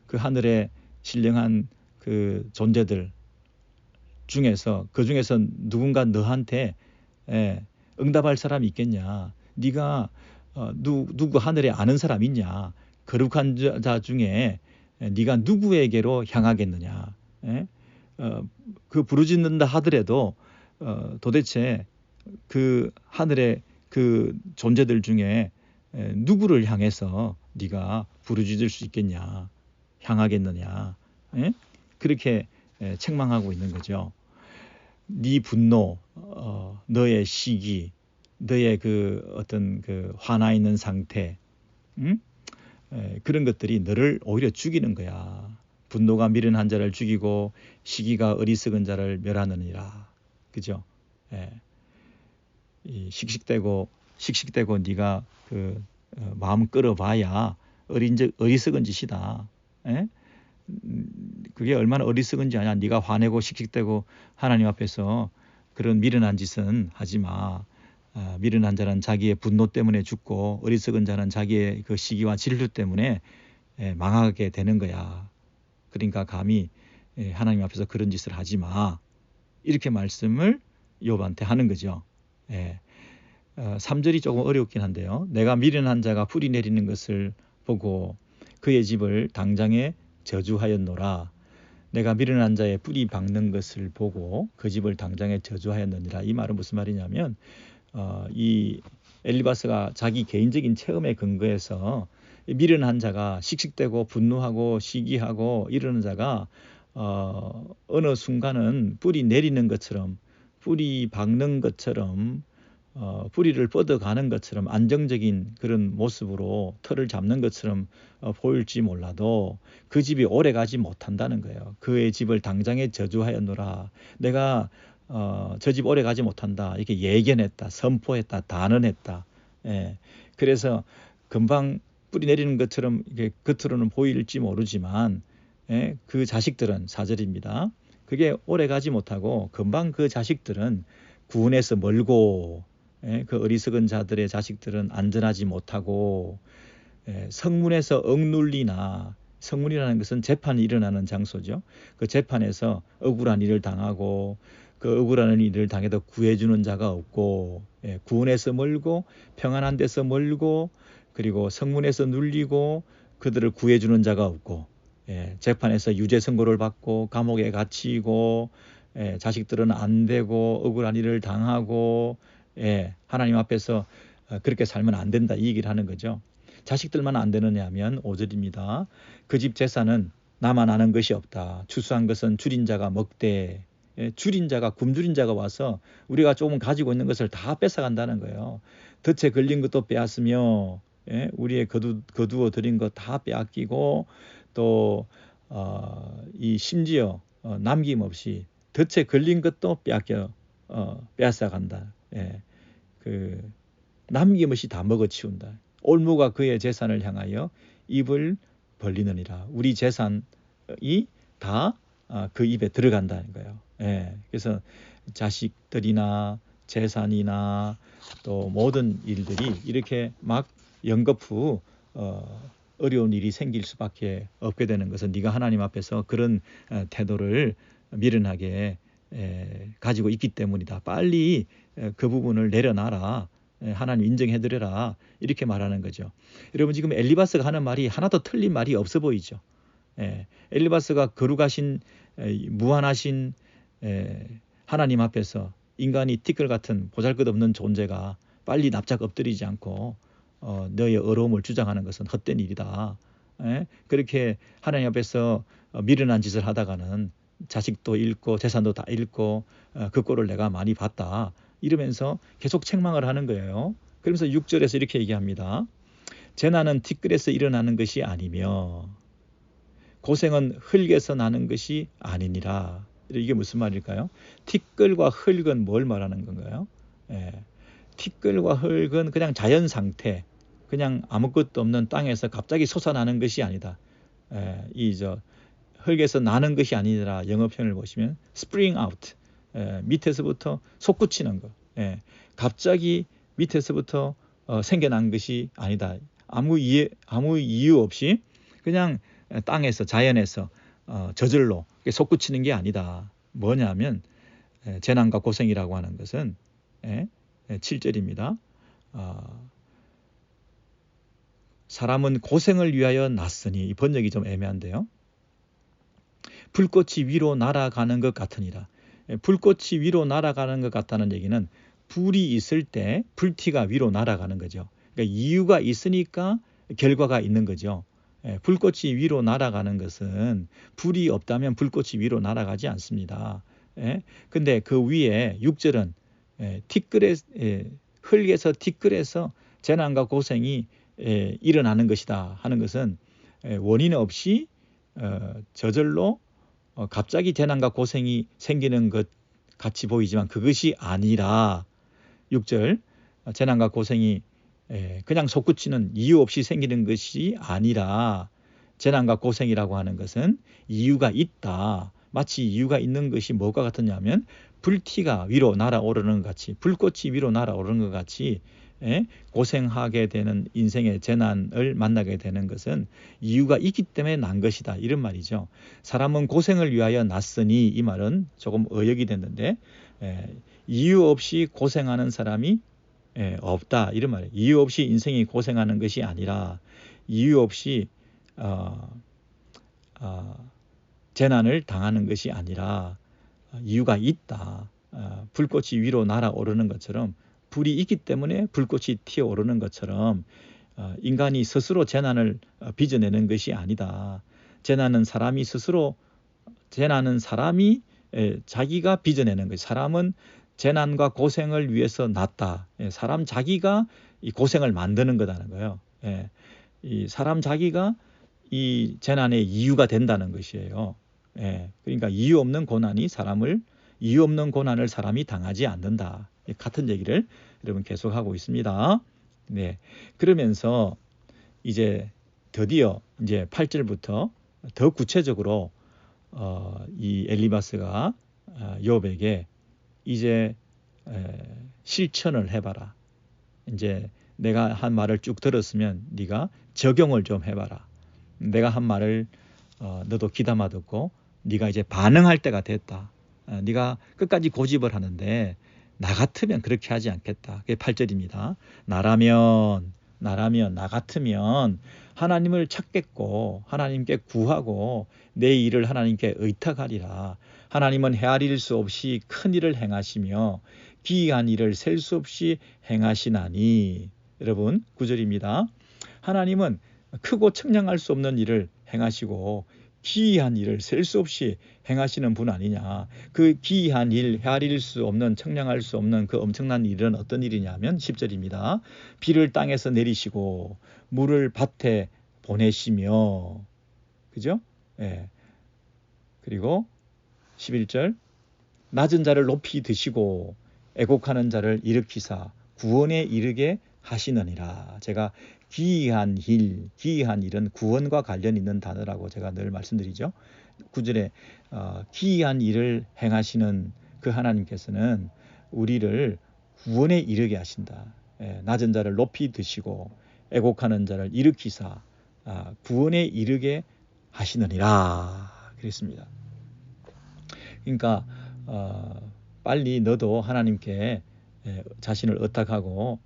그 하늘의 신령한 그 존재들 중에서 그 중에서 누군가 너한테 응답할 사람이 있겠냐. 네가 누구 하늘에 아는 사람 있냐. 거룩한 자 중에 네가 누구에게로 향하겠느냐. 그 부르짖는다 하더라도 도대체 그 하늘의 그 존재들 중에 누구를 향해서 네가 부르짖을 수 있겠냐. 향하겠느냐. 그렇게 책망하고 있는 거죠. 네 분노, 너의 시기, 너의 그 어떤 그 화나 있는 상태, 그런 것들이 너를 오히려 죽이는 거야. 분노가 미련한 자를 죽이고 시기가 어리석은 자를 멸하느니라. 그죠? 이 씩씩대고 네가 그 마음 끌어봐야 어리석은 짓이다. 그게 얼마나 어리석은지 아냐. 네가 화내고 씩씩대고 하나님 앞에서 그런 미련한 짓은 하지 마. 미련한 자는 자기의 분노 때문에 죽고 어리석은 자는 자기의 그 시기와 질투 때문에 망하게 되는 거야. 그러니까 감히 하나님 앞에서 그런 짓을 하지 마. 이렇게 말씀을 욥한테 하는 거죠. 3절이 조금 어렵긴 한데요. 내가 미련한 자가 뿌리 내리는 것을 보고 그의 집을 당장에 저주하였노라. 내가 미련한 자의 뿌리 박는 것을 보고 그 집을 당장에 저주하였느니라. 이 말은 무슨 말이냐면 이 엘리바스가 자기 개인적인 체험에 근거해서 미련한 자가 씩씩대고 분노하고 시기하고 이러는 자가 어느 순간은 뿌리 내리는 것처럼, 뿌리 박는 것처럼, 뿌리를 뻗어가는 것처럼 안정적인 그런 모습으로 털을 잡는 것처럼 보일지 몰라도 그 집이 오래 가지 못한다는 거예요. 그의 집을 당장에 저주하였노라. 내가 저 집 오래 가지 못한다. 이렇게 예견했다, 선포했다, 단언했다. 예. 그래서 금방 뿌리 내리는 것처럼 이게 겉으로는 보일지 모르지만, 예, 그 자식들은 4절입니다. 그게 오래 가지 못하고 금방 그 자식들은 구원에서 멀고, 예, 그 어리석은 자들의 자식들은 안전하지 못하고, 예, 성문에서 억눌리나, 성문이라는 것은 재판이 일어나는 장소죠. 그 재판에서 억울한 일을 당하고, 그 억울한 일을 당해도 구해주는 자가 없고, 예, 구원에서 멀고 평안한 데서 멀고, 그리고 성문에서 눌리고 그들을 구해주는 자가 없고, 예, 재판에서 유죄 선고를 받고 감옥에 갇히고, 예, 자식들은 안 되고 억울한 일을 당하고, 예, 하나님 앞에서 그렇게 살면 안 된다, 이 얘기를 하는 거죠. 자식들만 안 되느냐 하면 5절입니다. 그 집 재산은 나만 아는 것이 없다. 추수한 것은 줄인 자가 먹되, 예, 줄인 자가, 굶주린 자가 와서 우리가 조금 가지고 있는 것을 다 뺏어간다는 거예요. 덫에 걸린 것도 빼앗으며, 예, 우리의 거두어 들인 것 다 빼앗기고, 또 이 심지어 남김없이 덫에 걸린 것도 빼앗아간다. 예, 그 남김없이 다 먹어치운다. 올무가 그의 재산을 향하여 입을 벌리느니라. 우리 재산이 다 그 입에 들어간다는 거예요. 예, 그래서 자식들이나 재산이나 또 모든 일들이 이렇게 막 연거푸 어려운 일이 생길 수밖에 없게 되는 것은 네가 하나님 앞에서 그런 태도를 미련하게 가지고 있기 때문이다. 빨리 그 부분을 내려놔라. 하나님 인정해드려라. 이렇게 말하는 거죠. 여러분, 지금 엘리바스가 하는 말이 하나도 틀린 말이 없어 보이죠. 엘리바스가 거룩하신, 무한하신 하나님 앞에서 인간이 티끌 같은 보잘것없는 존재가 빨리 납작 엎드리지 않고 너의 어려움을 주장하는 것은 헛된 일이다. 그렇게 하나님 앞에서 미련한 짓을 하다가는 자식도 잃고 재산도 다 잃고 그 꼴을 내가 많이 봤다. 이러면서 계속 책망을 하는 거예요. 그러면서 6절에서 이렇게 얘기합니다. 재난은 티끌에서 일어나는 것이 아니며 고생은 흙에서 나는 것이 아니니라. 이게 무슨 말일까요? 티끌과 흙은 뭘 말하는 건가요? 티끌과 흙은 그냥 자연 상태, 그냥 아무것도 없는 땅에서 갑자기 솟아나는 것이 아니다. 흙에서 나는 것이 아니라 영어 표현을 보시면 spring out, 밑에서부터 솟구치는 것, 갑자기 밑에서부터 생겨난 것이 아니다. 아무 이유 없이 그냥 땅에서, 자연에서 저절로 솟구치는 게 아니다. 뭐냐면 재난과 고생이라고 하는 것은 7절입니다. 사람은 고생을 위하여 났으니, 이 번역이 좀 애매한데요. 불꽃이 위로 날아가는 것 같으니라. 불꽃이 위로 날아가는 것 같다는 얘기는 불이 있을 때 불티가 위로 날아가는 거죠. 그러니까 이유가 있으니까 결과가 있는 거죠. 불꽃이 위로 날아가는 것은 불이 없다면 불꽃이 위로 날아가지 않습니다. 근데 그 위에 6절은 흙에서 티끌에서 재난과 고생이 일어나는 것이다 하는 것은 원인 없이 저절로 갑자기 재난과 고생이 생기는 것 같이 보이지만 그것이 아니라, 6절 재난과 고생이 그냥 솟구치는 이유 없이 생기는 것이 아니라, 재난과 고생이라고 하는 것은 이유가 있다. 마치 이유가 있는 것이 뭐가 같았냐면 불티가 위로 날아오르는 것 같이, 불꽃이 위로 날아오르는 것 같이 고생하게 되는 인생의 재난을 만나게 되는 것은 이유가 있기 때문에 난 것이다, 이런 말이죠. 사람은 고생을 위하여 났으니, 이 말은 조금 어역이 됐는데 이유 없이 고생하는 사람이 없다, 이런 말이에요. 이유 없이 인생이 고생하는 것이 아니라 이유 없이 재난을 당하는 것이 아니라 이유가 있다. 불꽃이 위로 날아오르는 것처럼, 불이 있기 때문에 불꽃이 튀어오르는 것처럼 인간이 스스로 재난을 빚어내는 것이 아니다. 재난은 사람이 스스로 재난은 사람이 자기가 빚어내는 거예요. 사람은 재난과 고생을 위해서 났다. 사람 자기가 이 고생을 만드는 거다는 거예요. 이 사람 자기가 이 재난의 이유가 된다는 것이에요. 그러니까 이유 없는 고난을 사람이 당하지 않는다. 같은 얘기를 여러분 계속하고 있습니다. 네. 그러면서 이제 드디어 이제 8절부터 더 구체적으로 이 엘리바스가 욥에게 이제 실천을 해봐라. 이제 내가 한 말을 쭉 들었으면 네가 적용을 좀 해봐라. 내가 한 말을 너도 귀담아 듣고 네가 이제 반응할 때가 됐다. 네가 끝까지 고집을 하는데 나 같으면 그렇게 하지 않겠다. 그게 8절입니다. 나라면 나 같으면 하나님을 찾겠고 하나님께 구하고 내 일을 하나님께 의탁하리라. 하나님은 헤아릴 수 없이 큰 일을 행하시며 기이한 일을 셀 수 없이 행하시나니. 여러분 9절입니다. 하나님은 크고 청량할 수 없는 일을 행하시고 기이한 일을 셀 수 없이 행하시는 분 아니냐. 그 기이한 일, 헤아릴 수 없는, 청량할 수 없는 그 엄청난 일은 어떤 일이냐면 10절입니다. 비를 땅에서 내리시고 물을 밭에 보내시며, 그죠? 그리고 11절, 낮은 자를 높이 드시고 애곡하는 자를 일으키사 구원에 이르게 하시느니라. 제가 기이한 일은 구원과 관련 있는 단어라고 제가 늘 말씀드리죠. 9절에 기이한 일을 행하시는 그 하나님께서는 우리를 구원에 이르게 하신다. 낮은 자를 높이 드시고 애곡하는 자를 일으키사 구원에 이르게 하시느니라 그랬습니다. 그러니까 빨리 너도 하나님께 자신을 의탁하고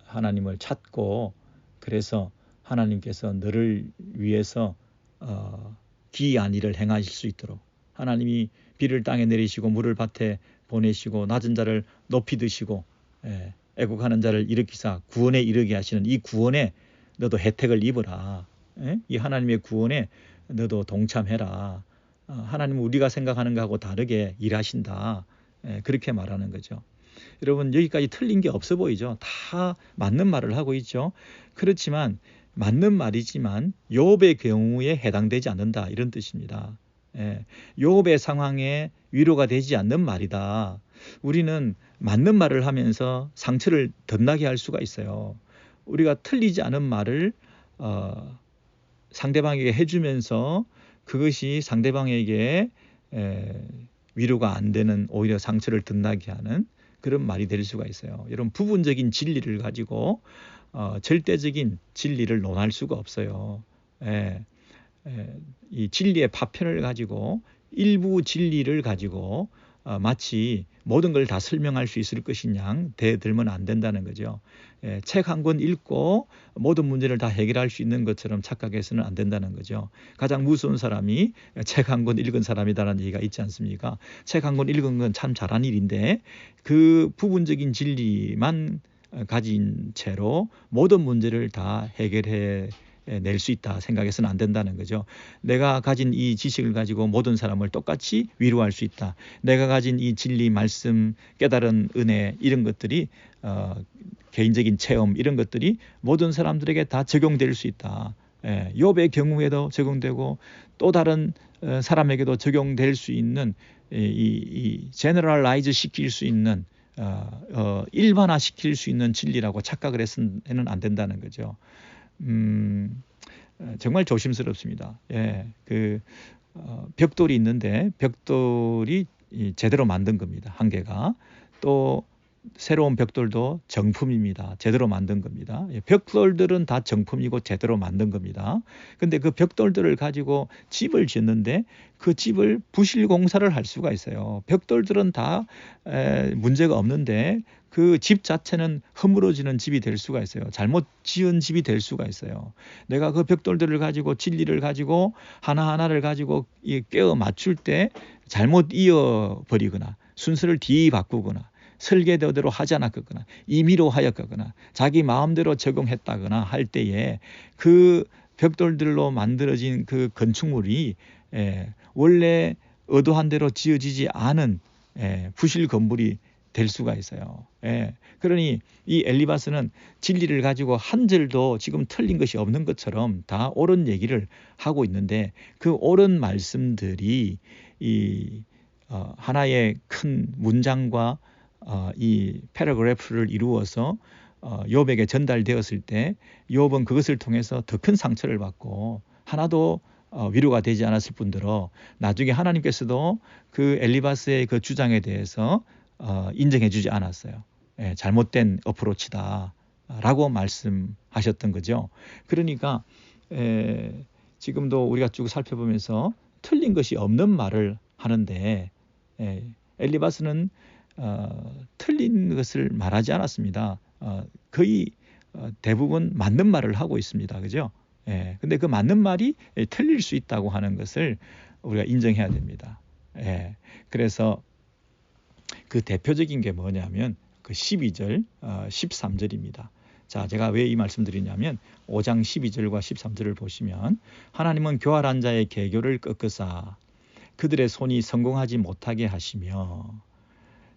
하나님을 찾고 그래서 하나님께서 너를 위해서 기이한 일을 행하실 수 있도록 하나님이 비를 땅에 내리시고 물을 밭에 보내시고 낮은 자를 높이 드시고 애국하는 자를 일으키사 구원에 이르게 하시는 이 구원에 너도 혜택을 입어라. 이 하나님의 구원에 너도 동참해라. 하나님은 우리가 생각하는 것하고 다르게 일하신다. 그렇게 말하는 거죠. 여러분 여기까지 틀린 게 없어 보이죠. 다 맞는 말을 하고 있죠. 그렇지만 맞는 말이지만 욥의 경우에 해당되지 않는다 이런 뜻입니다. 욥의 상황에 위로가 되지 않는 말이다. 우리는 맞는 말을 하면서 상처를 덧나게 할 수가 있어요. 우리가 틀리지 않은 말을 상대방에게 해주면서 그것이 상대방에게 위로가 안 되는 오히려 상처를 덧나게 하는 그런 말이 될 수가 있어요. 여러분 부분적인 진리를 가지고 절대적인 진리를 논할 수가 없어요. 이 진리의 파편을 가지고 일부 진리를 가지고 마치 모든 걸 다 설명할 수 있을 것이냐 대들면 안 된다는 거죠. 책 한 권 읽고 모든 문제를 다 해결할 수 있는 것처럼 착각해서는 안 된다는 거죠. 가장 무서운 사람이 책 한 권 읽은 사람이다라는 얘기가 있지 않습니까? 책 한 권 읽은 건 참 잘한 일인데 그 부분적인 진리만 가진 채로 모든 문제를 다 해결해 낼 수 있다 생각해서는 안 된다는 거죠. 내가 가진 이 지식을 가지고 모든 사람을 똑같이 위로할 수 있다. 내가 가진 이 진리, 말씀, 깨달은 은혜 이런 것들이 개인적인 체험 이런 것들이 모든 사람들에게 다 적용될 수 있다. 욥의 경우에도 적용되고 또 다른 사람에게도 적용될 수 있는 이 제너럴라이즈 시킬 수 있는 일반화 시킬 수 있는 진리라고 착각을 해서는 안 된다는 거죠. 정말 조심스럽습니다. 벽돌이 있는데 벽돌이 제대로 만든 겁니다. 한 개가. 또 새로운 벽돌도 정품입니다. 제대로 만든 겁니다. 벽돌들은 다 정품이고 제대로 만든 겁니다. 근데 그 벽돌들을 가지고 집을 짓는데 그 집을 부실 공사를 할 수가 있어요. 벽돌들은 다 문제가 없는데 그 집 자체는 허물어지는 집이 될 수가 있어요. 잘못 지은 집이 될 수가 있어요. 내가 그 벽돌들을 가지고 진리를 가지고 하나하나를 가지고 꿰어 맞출 때 잘못 이어버리거나 순서를 뒤바꾸거나 설계대로 하지 않았거나 임의로 하였거나 자기 마음대로 적용했다거나 할 때에 그 벽돌들로 만들어진 그 건축물이 원래 의도한 대로 지어지지 않은 부실 건물이 될 수가 있어요. 그러니 이 엘리바스는 진리를 가지고 한 절도 지금 틀린 것이 없는 것처럼 다 옳은 얘기를 하고 있는데, 그 옳은 말씀들이 이 하나의 큰 문장과 이 패러그래프를 이루어서 욥에게 전달되었을 때 욥은 그것을 통해서 더 큰 상처를 받고 하나도 위로가 되지 않았을 뿐더러 나중에 하나님께서도 그 엘리바스의 그 주장에 대해서 인정해 주지 않았어요. 잘못된 어프로치다 라고 말씀하셨던 거죠. 그러니까 지금도 우리가 쭉 살펴보면서 틀린 것이 없는 말을 하는데 엘리바스는 틀린 것을 말하지 않았습니다. 거의 대부분 맞는 말을 하고 있습니다. 그죠? 근데 그 맞는 말이 틀릴 수 있다고 하는 것을 우리가 인정해야 됩니다. 그래서 그 대표적인 게 뭐냐면 그 12절, 13절입니다. 자, 제가 왜 이 말씀 드리냐면 5장 12절과 13절을 보시면 하나님은 교활한 자의 계교를 꺾으사 그들의 손이 성공하지 못하게 하시며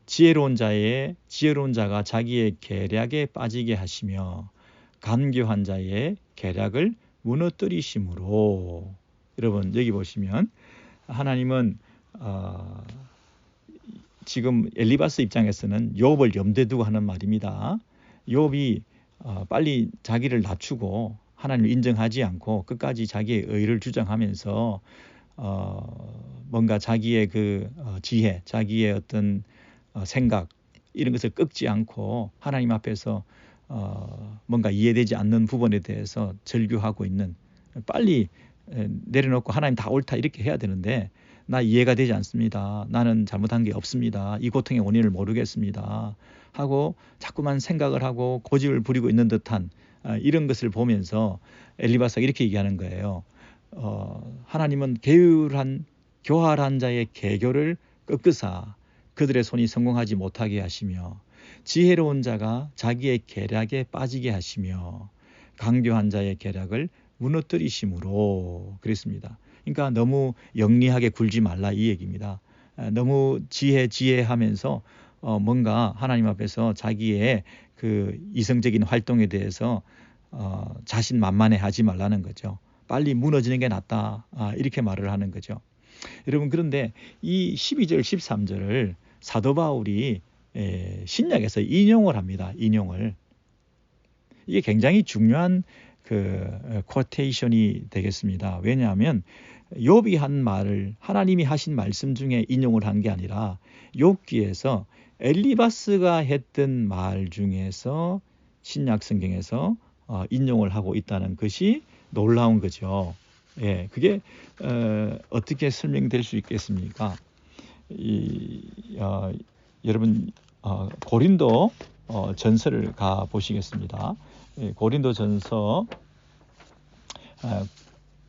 지혜로운 자가 자기의 계략에 빠지게 하시며 간교한 자의 계략을 무너뜨리심으로. 여러분 여기 보시면 하나님은 지금 엘리바스 입장에서는 욥을 염두에 두고 하는 말입니다. 욥이 빨리 자기를 낮추고 하나님을 인정하지 않고 끝까지 자기의 의를 주장하면서 뭔가 자기의 그 지혜, 자기의 어떤 생각 이런 것을 꺾지 않고 하나님 앞에서 뭔가 이해되지 않는 부분에 대해서 절규하고 있는, 빨리 내려놓고 하나님 다 옳다 이렇게 해야 되는데 나 이해가 되지 않습니다. 나는 잘못한 게 없습니다. 이 고통의 원인을 모르겠습니다. 하고 자꾸만 생각을 하고 고집을 부리고 있는 듯한 이런 것을 보면서 엘리바스가 이렇게 얘기하는 거예요. 하나님은 교활한 자의 계교를 꺾으사 그들의 손이 성공하지 못하게 하시며 지혜로운 자가 자기의 계략에 빠지게 하시며 강교한 자의 계략을 무너뜨리심으로. 그랬습니다. 그러니까 너무 영리하게 굴지 말라 이 얘기입니다. 너무 지혜하면서 뭔가 하나님 앞에서 자기의 그 이성적인 활동에 대해서 자신만만해 하지 말라는 거죠. 빨리 무너지는 게 낫다 이렇게 말을 하는 거죠. 여러분, 그런데 이 12절 13절을 사도 바울이 신약에서 인용을 합니다. 인용을. 이게 굉장히 중요한 그 쿼테이션이 되겠습니다. 왜냐하면 욥이 한 말을 하나님이 하신 말씀 중에 인용을 한 게 아니라 욥기에서 엘리바스가 했던 말 중에서 신약 성경에서 인용을 하고 있다는 것이 놀라운 거죠. 그게 어떻게 설명될 수 있겠습니까? 여러분 고린도 전서를 가 보시겠습니다. 고린도 전서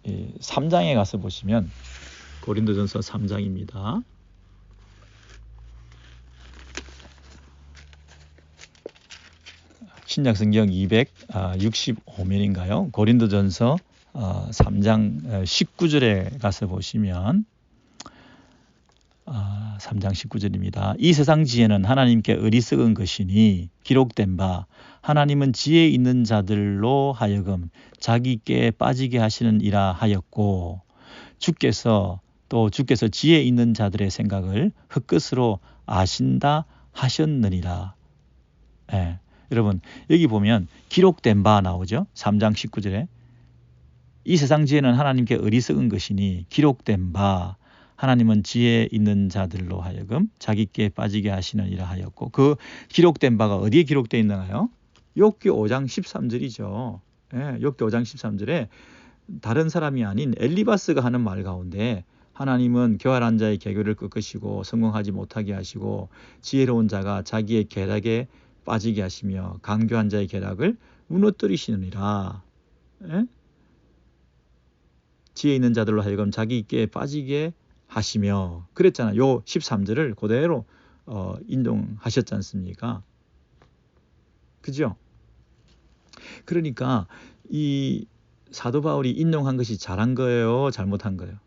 3장에 가서 보시면 고린도 전서 3장입니다. 신약성경 265면인가요? 고린도 전서 3장 19절에 가서 보시면 3장 19절입니다. 이 세상 지혜는 하나님께 어리석은 것이니 기록된 바 하나님은 지혜 있는 자들로 하여금 자기께 빠지게 하시느니라 하였고 주께서 지혜 있는 자들의 생각을 흙끝으로 아신다 하셨느니라. 여러분 여기 보면 기록된 바 나오죠. 3장 19절에 이 세상 지혜는 하나님께 어리석은 것이니 기록된 바 하나님은 지혜 있는 자들로 하여금 자기께 빠지게 하시느니라 하였고, 그 기록된 바가 어디에 기록되어 있나요? 욥기 5장 13절이죠. 욥기 5장 13절에 다른 사람이 아닌 엘리바스가 하는 말 가운데 하나님은 교활한 자의 계교를 꺾으시고 성공하지 못하게 하시고 지혜로운 자가 자기의 계략에 빠지게 하시며 강교한 자의 계략을 무너뜨리시느니라. 지혜 있는 자들로 하여금 자기께 빠지게 하시며 그랬잖아요. 요 13절을 그대로 인용하셨지 않습니까? 그죠? 그러니까 이 사도 바울이 인용한 것이 잘한 거예요? 잘못한 거예요?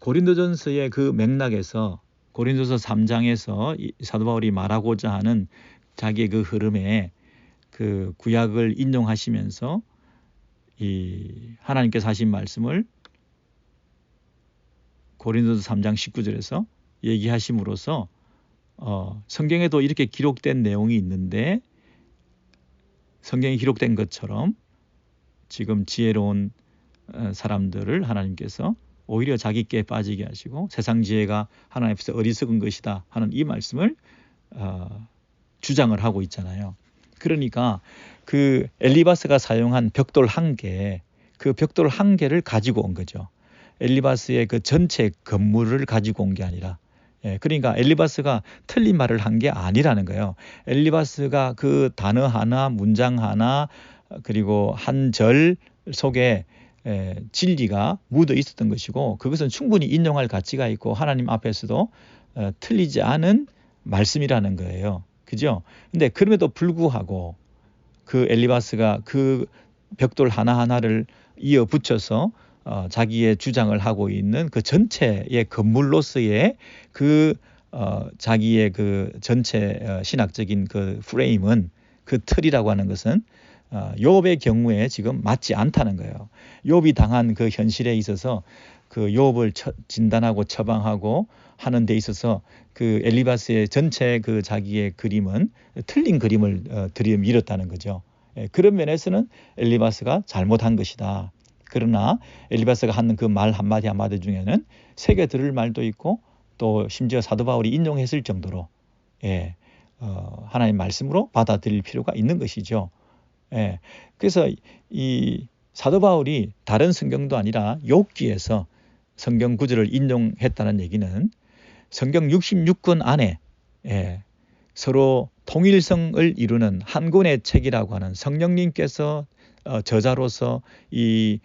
고린도전서의 그 맥락에서 고린도서 3장에서 사도 바울이 말하고자 하는 자기의 그 흐름에 그 구약을 인용하시면서 이 하나님께서 하신 말씀을 고린도서 3장 19절에서 얘기하심으로써 성경에도 이렇게 기록된 내용이 있는데 성경에 기록된 것처럼 지금 지혜로운 사람들을 하나님께서 오히려 자기께 빠지게 하시고 세상 지혜가 하나님 앞에서 어리석은 것이다 하는 이 말씀을 주장을 하고 있잖아요. 그러니까 그 엘리바스가 사용한 벽돌 한 개, 그 벽돌 한 개를 가지고 온 거죠. 엘리바스의 그 전체 건물을 가지고 온 게 아니라, 그러니까 엘리바스가 틀린 말을 한 게 아니라는 거예요. 엘리바스가 그 단어 하나, 문장 하나, 그리고 한 절 속에 진리가 묻어 있었던 것이고 그것은 충분히 인용할 가치가 있고 하나님 앞에서도 틀리지 않은 말씀이라는 거예요. 그죠? 근데 그럼에도 불구하고 그 엘리바스가 그 벽돌 하나하나를 이어 붙여서 자기의 주장을 하고 있는 그 전체의 건물로서의 그 자기의 그 전체 신학적인 그 프레임은 그 틀이라고 하는 것은 욥의 경우에 지금 맞지 않다는 거예요. 욥이 당한 그 현실에 있어서 그 욥을 진단하고 처방하고 하는 데 있어서 그 엘리바스의 전체 그 자기의 그림은 틀린 그림을 들이밀었다는 거죠. 그런 면에서는 엘리바스가 잘못한 것이다. 그러나 엘리바스가 하는 그 말 한마디 한마디 중에는 새겨 들을 말도 있고 또 심지어 사도 바울이 인용했을 정도로 하나님의 말씀으로 받아들일 필요가 있는 것이죠. 그래서 이 사도 바울이 다른 성경도 아니라 욥기에서 성경 구절을 인용했다는 얘기는 성경 66권 안에 서로 통일성을 이루는 한 권의 책이라고 하는 성령님께서 저자로서 이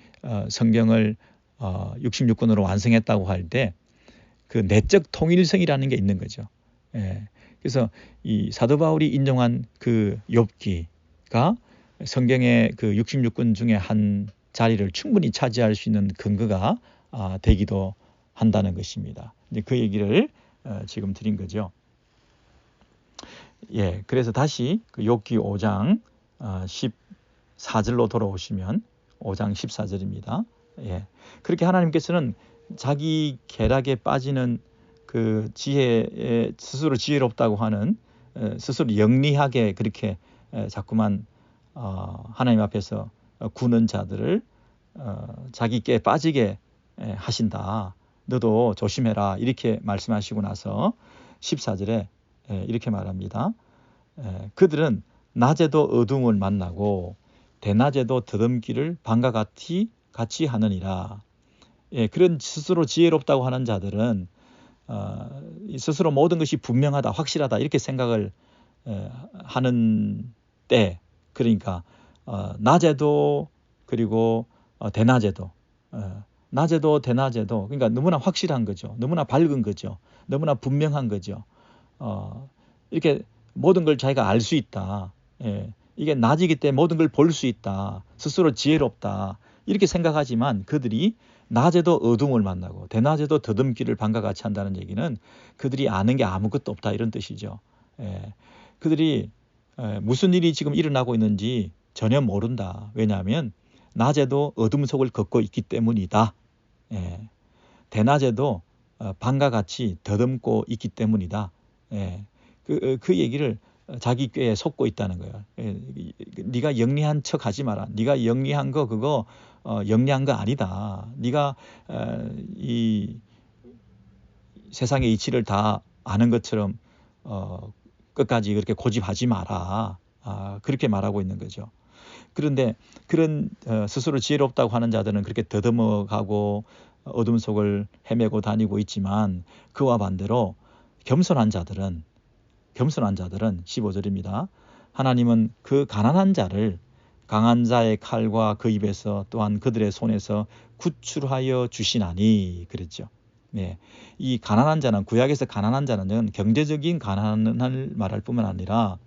성경을 66권으로 완성했다고 할 때 그 내적 통일성이라는 게 있는 거죠. 그래서 이 사도 바울이 인용한 그 욥기가 성경의 그 66권 중에 한 자리를 충분히 차지할 수 있는 근거가 되기도 한다는 것입니다. 이제 그 얘기를 지금 드린 거죠. 그래서 다시 그 욥기 5장 14절로 돌아오시면 5장 14절입니다. 그렇게 하나님께서는 자기 계략에 빠지는 그 지혜에 스스로 지혜롭다고 하는 스스로 영리하게 그렇게 자꾸만 하나님 앞에서 구는 자들을 자기께 빠지게 하신다. 너도 조심해라. 이렇게 말씀하시고 나서 14절에 이렇게 말합니다. 그들은 낮에도 어둠을 만나고 대낮에도 더듬기를 밤과 같이 하느니라. 그런 스스로 지혜롭다고 하는 자들은 스스로 모든 것이 분명하다, 확실하다 이렇게 생각을 하는 때, 그러니까 낮에도 그리고 대낮에도 낮에도 대낮에도 그러니까 너무나 확실한 거죠. 너무나 밝은 거죠. 너무나 분명한 거죠. 이렇게 모든 걸 자기가 알 수 있다. 이게 낮이기 때문에 모든 걸 볼 수 있다. 스스로 지혜롭다. 이렇게 생각하지만 그들이 낮에도 어둠을 만나고 대낮에도 더듬기를 밤과 같이 한다는 얘기는 그들이 아는 게 아무것도 없다 이런 뜻이죠. 그들이 무슨 일이 지금 일어나고 있는지 전혀 모른다. 왜냐하면 낮에도 어둠 속을 걷고 있기 때문이다. 대낮에도 밤과 같이 더듬고 있기 때문이다. 그 얘기를 자기 꾀에 속고 있다는 거예요. 네가 영리한 척 하지 마라. 네가 영리한 거 그거 영리한 거 아니다. 네가 이 세상의 이치를 다 아는 것처럼 끝까지 그렇게 고집하지 마라. 그렇게 말하고 있는 거죠. 그런데 그런 스스로 지혜롭다고 하는 자들은 그렇게 더듬어가고 어둠 속을 헤매고 다니고 있지만 그와 반대로 겸손한 자들은 15절입니다. 하나님은 그 가난한 자를 강한 자의 칼과 그 입에서 또한 그들의 손에서 구출하여 주시나니 그랬죠. 이 가난한 자는 구약에서 가난한 자는 경제적인 가난을 말할 뿐만 아니라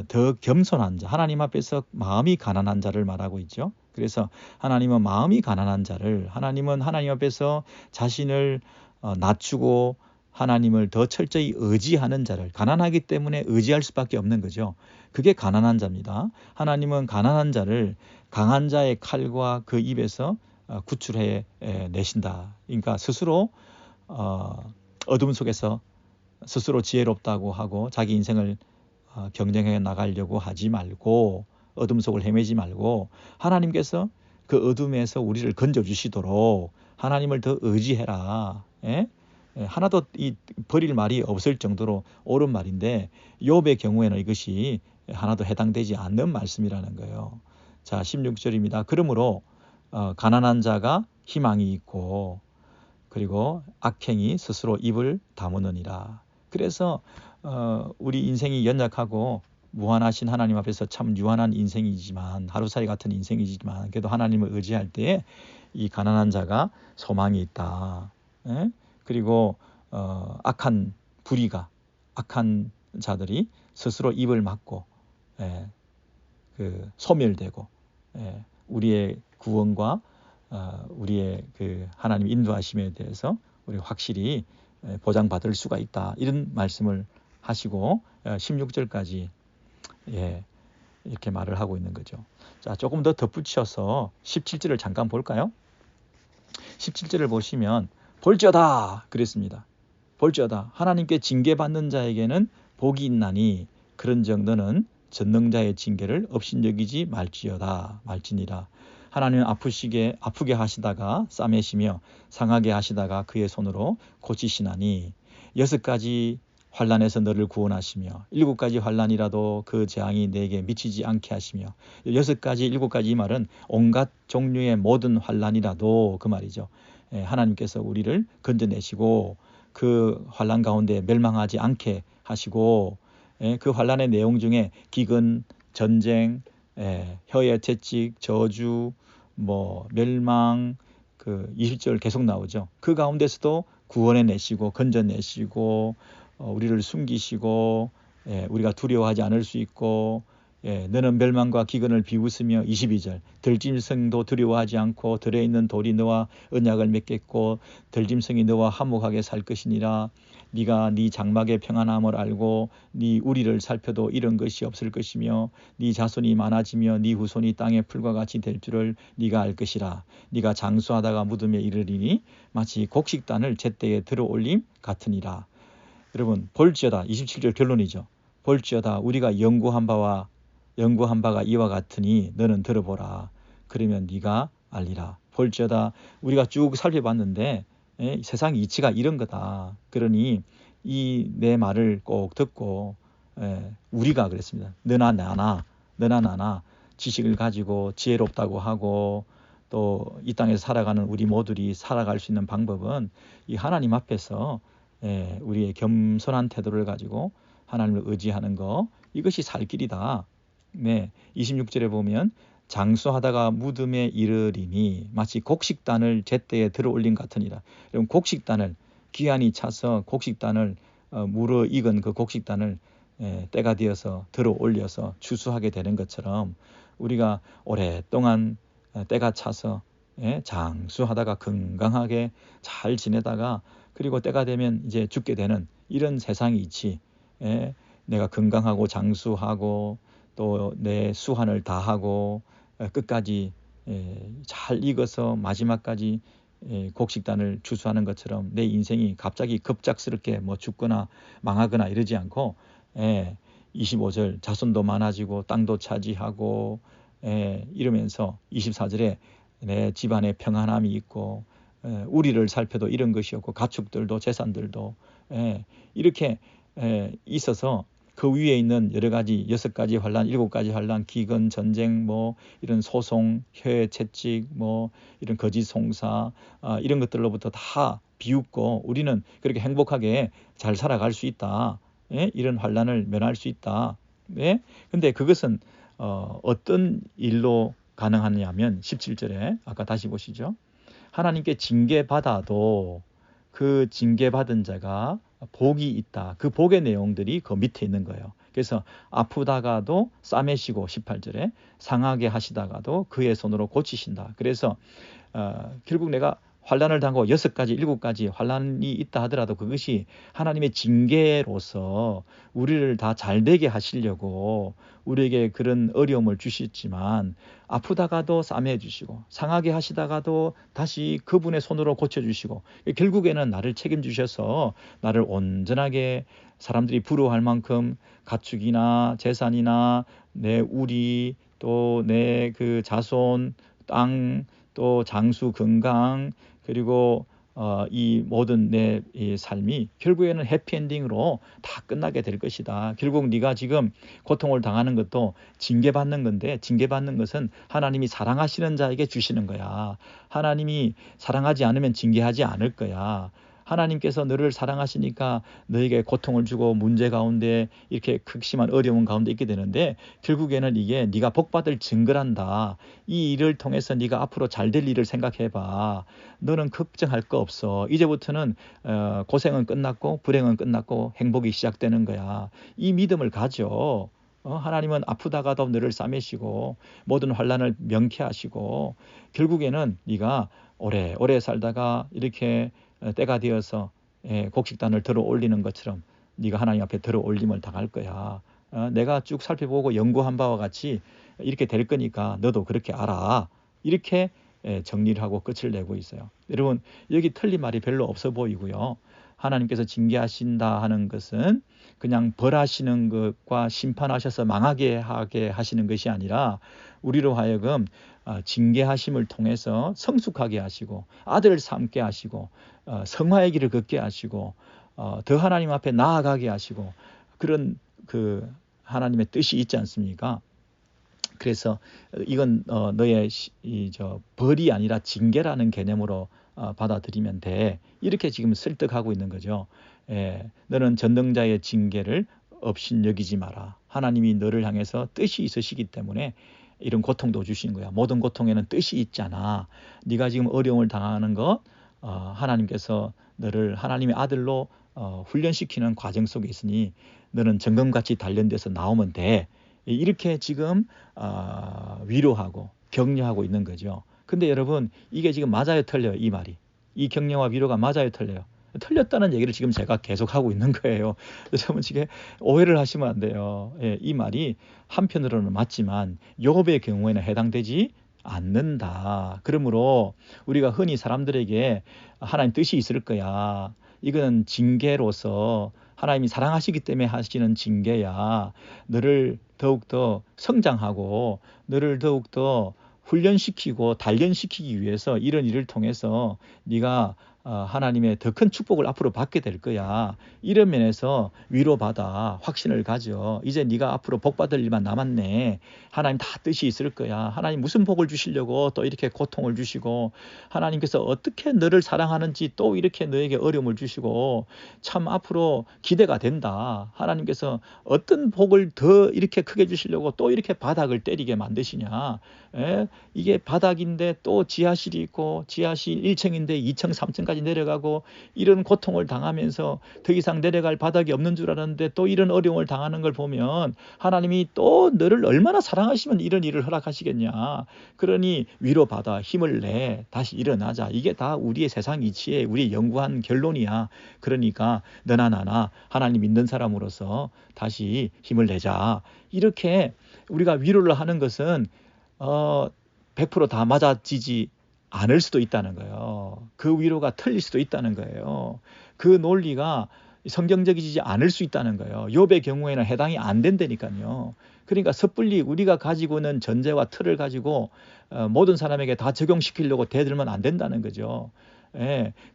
더 겸손한 자, 하나님 앞에서 마음이 가난한 자를 말하고 있죠. 그래서 하나님은 마음이 가난한 자를, 하나님은 하나님 앞에서 자신을 낮추고 하나님을 더 철저히 의지하는 자를, 가난하기 때문에 의지할 수밖에 없는 거죠. 그게 가난한 자입니다. 하나님은 가난한 자를 강한 자의 칼과 그 입에서 구출해 내신다. 그러니까 스스로 어둠 속에서 스스로 지혜롭다고 하고 자기 인생을 경쟁해 나가려고 하지 말고, 어둠 속을 헤매지 말고 하나님께서 그 어둠에서 우리를 건져주시도록 하나님을 더 의지해라. 예? 하나도 버릴 말이 없을 정도로 옳은 말인데, 욥의 경우에는 이것이 하나도 해당되지 않는 말씀이라는 거예요. 자, 16절입니다. 그러므로 가난한 자가 희망이 있고 그리고 악행이 스스로 입을 다무느니라. 그래서 우리 인생이 연약하고 무한하신 하나님 앞에서 참 유한한 인생이지만, 하루살이 같은 인생이지만, 그래도 하나님을 의지할 때에 이 가난한 자가 소망이 있다. 예? 그리고 악한 불의가, 악한 자들이 스스로 입을 막고 소멸되고 우리의 구원과 우리의 그 하나님 인도하심에 대해서 우리 확실히 보장받을 수가 있다. 이런 말씀을 하시고 16절까지 이렇게 말을 하고 있는 거죠. 자, 조금 더 덧붙여서 17절을 잠깐 볼까요? 17절을 보시면 볼지어다 그랬습니다. 볼지어다, 하나님께 징계받는 자에게는 복이 있나니 그런즉 너는 전능자의 징계를 업신여기지 말지니라. 하나님은 아프게 하시다가 싸매시며 상하게 하시다가 그의 손으로 고치시나니 6가지 환난에서 너를 구원하시며 7가지 환난이라도 그 재앙이 내게 미치지 않게 하시며 6가지 7가지 이 말은 온갖 종류의 모든 환난이라도 그 말이죠. 하나님께서 우리를 건져내시고 그 환난 가운데 멸망하지 않게 하시고, 그 환난의 내용 중에 기근, 전쟁, 혀의 채찍, 저주, 멸망, 그 20절 계속 나오죠. 그 가운데서도 구원해 내시고 건져내시고 우리를 숨기시고 우리가 두려워하지 않을 수 있고, 너는 멸망과 기근을 비웃으며 22절 들짐승도 두려워하지 않고 들에 있는 돌이 너와 언약을 맺겠고 들짐승이 너와 화목하게 살 것이니라. 네가 네 장막의 평안함을 알고 네 우리를 살펴도 이런 것이 없을 것이며 네 자손이 많아지며 네 후손이 땅의 풀과 같이 될 줄을 네가 알 것이라. 네가 장수하다가 무덤에 이르리니 마치 곡식단을 제때에 들어올림 같으니라. 여러분, 볼지어다 27절 결론이죠. 볼지어다 우리가 연구한 바가 이와 같으니 너는 들어보라. 그러면 네가 알리라. 볼지어다 우리가 쭉 살펴봤는데 세상 이치가 이런 거다. 그러니 이 내 말을 꼭 듣고 우리가 그랬습니다. 너나 나나 지식을 가지고 지혜롭다고 하고 또 이 땅에서 살아가는 우리 모두들이 살아갈 수 있는 방법은 이 하나님 앞에서 우리의 겸손한 태도를 가지고 하나님을 의지하는 거, 이것이 살 길이다. 26절에 보면 장수하다가 무덤에 이르리니 마치 곡식단을 제때에 들어올린 같으니라. 여러분, 곡식단을 기한이 차서 곡식단을 물어 익은 그 곡식단을 때가 되어서 들어올려서 추수하게 되는 것처럼 우리가 오랫동안 때가 차서 장수하다가 건강하게 잘 지내다가 그리고 때가 되면 이제 죽게 되는 이런 세상이 있지. 내가 건강하고 장수하고 또 내 수한을 다하고 끝까지 잘 익어서 마지막까지 곡식단을 추수하는 것처럼 내 인생이 갑자기 급작스럽게 죽거나 망하거나 이러지 않고 25절 자손도 많아지고 땅도 차지하고 이러면서 24절에 내 집안에 평안함이 있고 우리를 살펴도 이런 것이 없고 가축들도 재산들도 이렇게 있어서 그 위에 있는 여러 가지 6가지 환난, 7가지 환난, 기근, 전쟁, 이런 소송, 혀의 채찍, 이런 거짓 송사, 이런 것들로부터 다 비웃고 우리는 그렇게 행복하게 잘 살아갈 수 있다. 이런 환난을 면할 수 있다. 근데 그것은 어떤 일로 가능하냐면 17절에 아까 다시 보시죠. 하나님께 징계받아도 그 징계받은 자가 복이 있다. 그 복의 내용들이 그 밑에 있는 거예요. 그래서 아프다가도 싸매시고 18절에 상하게 하시다가도 그의 손으로 고치신다. 그래서 결국 내가 환난을 당하고 6가지, 7가지 환난이 있다 하더라도 그것이 하나님의 징계로서 우리를 다 잘되게 하시려고 우리에게 그런 어려움을 주셨지만 아프다가도 싸매 주시고 상하게 하시다가도 다시 그분의 손으로 고쳐주시고 결국에는 나를 책임주셔서 나를 온전하게 사람들이 부러워할 만큼 가축이나 재산이나 내 우리 또 내 그 자손, 땅, 또 장수 건강 그리고 이 모든 내 이 삶이 결국에는 해피엔딩으로 다 끝나게 될 것이다. 결국 네가 지금 고통을 당하는 것도 징계받는 건데 징계받는 것은 하나님이 사랑하시는 자에게 주시는 거야. 하나님이 사랑하지 않으면 징계하지 않을 거야. 하나님께서 너를 사랑하시니까 너에게 고통을 주고 문제 가운데 이렇게 극심한 어려운 가운데 있게 되는데 결국에는 이게 네가 복받을 증거란다. 이 일을 통해서 네가 앞으로 잘 될 일을 생각해봐. 너는 걱정할 거 없어. 이제부터는 고생은 끝났고 불행은 끝났고 행복이 시작되는 거야. 이 믿음을 가져. 하나님은 아프다가도 너를 싸매시고 모든 환난을 명쾌하시고 결국에는 네가 오래 살다가 이렇게 때가 되어서 곡식단을 들어 올리는 것처럼 네가 하나님 앞에 들어 올림을 당할 거야. 내가 쭉 살펴보고 연구한 바와 같이 이렇게 될 거니까 너도 그렇게 알아. 이렇게 정리를 하고 끝을 내고 있어요. 여러분 여기 틀린 말이 별로 없어 보이고요. 하나님께서 징계하신다 하는 것은 그냥 벌하시는 것과 심판하셔서 망하게 하게 하시는 것이 아니라 우리로 하여금 징계하심을 통해서 성숙하게 하시고 아들을 삼게 하시고 성화의 길을 걷게 하시고 더 하나님 앞에 나아가게 하시고 그런 그 하나님의 뜻이 있지 않습니까? 그래서 이건 너의 벌이 아니라 징계라는 개념으로 받아들이면 돼. 이렇게 지금 설득하고 있는 거죠. 너는 전능자의 징계를 업신여기지 마라. 하나님이 너를 향해서 뜻이 있으시기 때문에 이런 고통도 주신 거야. 모든 고통에는 뜻이 있잖아. 네가 지금 어려움을 당하는 것 하나님께서 너를 하나님의 아들로 훈련시키는 과정 속에 있으니 너는 정금같이 단련돼서 나오면 돼. 이렇게 지금 위로하고 격려하고 있는 거죠. 근데 여러분 이게 지금 맞아요 틀려요? 이 말이. 이 격려와 위로가 맞아요 틀려요? 틀렸다는 얘기를 지금 제가 계속 하고 있는 거예요. 여러분 지금 오해를 하시면 안 돼요. 이 말이 한편으로는 맞지만 욥의 경우에는 해당되지 않는다. 그러므로 우리가 흔히 사람들에게 하나님 뜻이 있을 거야. 이거는 징계로서 하나님이 사랑하시기 때문에 하시는 징계야. 너를 더욱더 성장하고 너를 더욱더 훈련시키고 단련시키기 위해서 이런 일을 통해서 네가 하나님의 더 큰 축복을 앞으로 받게 될 거야. 이런 면에서 위로받아 확신을 가져. 이제 네가 앞으로 복 받을 일만 남았네. 하나님 다 뜻이 있을 거야. 하나님 무슨 복을 주시려고 또 이렇게 고통을 주시고 하나님께서 어떻게 너를 사랑하는지 또 이렇게 너에게 어려움을 주시고 참 앞으로 기대가 된다. 하나님께서 어떤 복을 더 이렇게 크게 주시려고 또 이렇게 바닥을 때리게 만드시냐. 이게 바닥인데 또 지하실이 있고 지하실 1층인데 2층 3층까지 내려가고 이런 고통을 당하면서 더 이상 내려갈 바닥이 없는 줄 알았는데 또 이런 어려움을 당하는 걸 보면 하나님이 또 너를 얼마나 사랑하시면 이런 일을 허락하시겠냐. 그러니 위로받아 힘을 내 다시 일어나자. 이게 다 우리의 세상 이치에 우리 연구한 결론이야. 그러니까 너나 나나 하나님 믿는 사람으로서 다시 힘을 내자. 이렇게 우리가 위로를 하는 것은 100%다 맞아지지 않을 수도 있다는 거예요. 그 위로가 틀릴 수도 있다는 거예요. 그 논리가 성경적이지 않을 수 있다는 거예요. 욥의 경우에는 해당이 안 된다니까요. 그러니까 섣불리 우리가 가지고 있는 전제와 틀을 가지고 모든 사람에게 다 적용시키려고 대들면 안 된다는 거죠.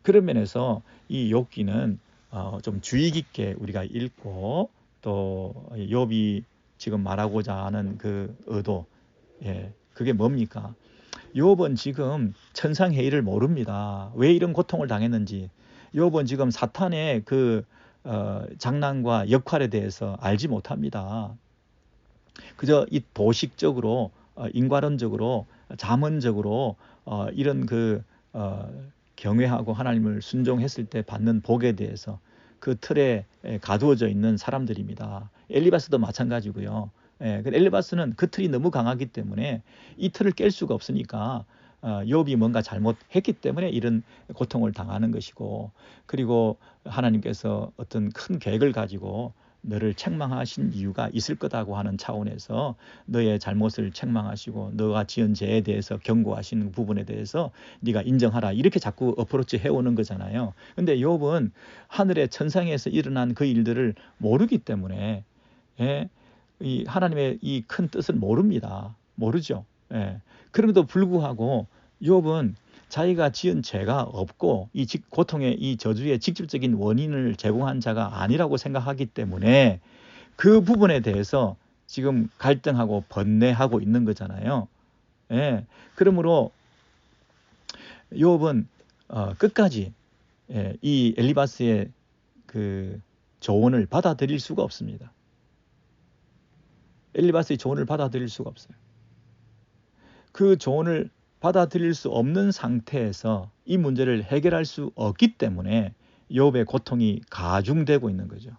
그런 면에서 이 욥기는 좀 주의 깊게 우리가 읽고 또 욥이 지금 말하고자 하는 그 의도 그게 뭡니까? 욥은 지금 천상회의를 모릅니다. 왜 이런 고통을 당했는지. 욥은 지금 사탄의 그 장난과 역할에 대해서 알지 못합니다. 그저 이 도식적으로 인과론적으로 자문적으로 이런 그 경외하고 하나님을 순종했을 때 받는 복에 대해서 그 틀에 가두어져 있는 사람들입니다. 엘리바스도 마찬가지고요. 엘리바스는 그 틀이 너무 강하기 때문에 이 틀을 깰 수가 없으니까 욥이 뭔가 잘못했기 때문에 이런 고통을 당하는 것이고, 그리고 하나님께서 어떤 큰 계획을 가지고 너를 책망하신 이유가 있을 거다고 하는 차원에서 너의 잘못을 책망하시고 너가 지은 죄에 대해서 경고하시는 부분에 대해서 네가 인정하라, 이렇게 자꾸 어프로치 해오는 거잖아요. 근데 욥은 하늘의 천상에서 일어난 그 일들을 모르기 때문에 이 하나님의 이 큰 뜻을 모릅니다. 모르죠. 그럼에도 불구하고 욥은 자기가 지은 죄가 없고 이 고통의 이 저주의 직접적인 원인을 제공한 자가 아니라고 생각하기 때문에 그 부분에 대해서 지금 갈등하고 번뇌하고 있는 거잖아요. 그러므로 욥은 끝까지 이 엘리바스의 그 조언을 받아들일 수가 없습니다. 엘리바스의 조언을 받아들일 수가 없어요. 그 조언을 받아들일 수 없는 상태에서 이 문제를 해결할 수 없기 때문에 욥의 고통이 가중되고 있는 거죠.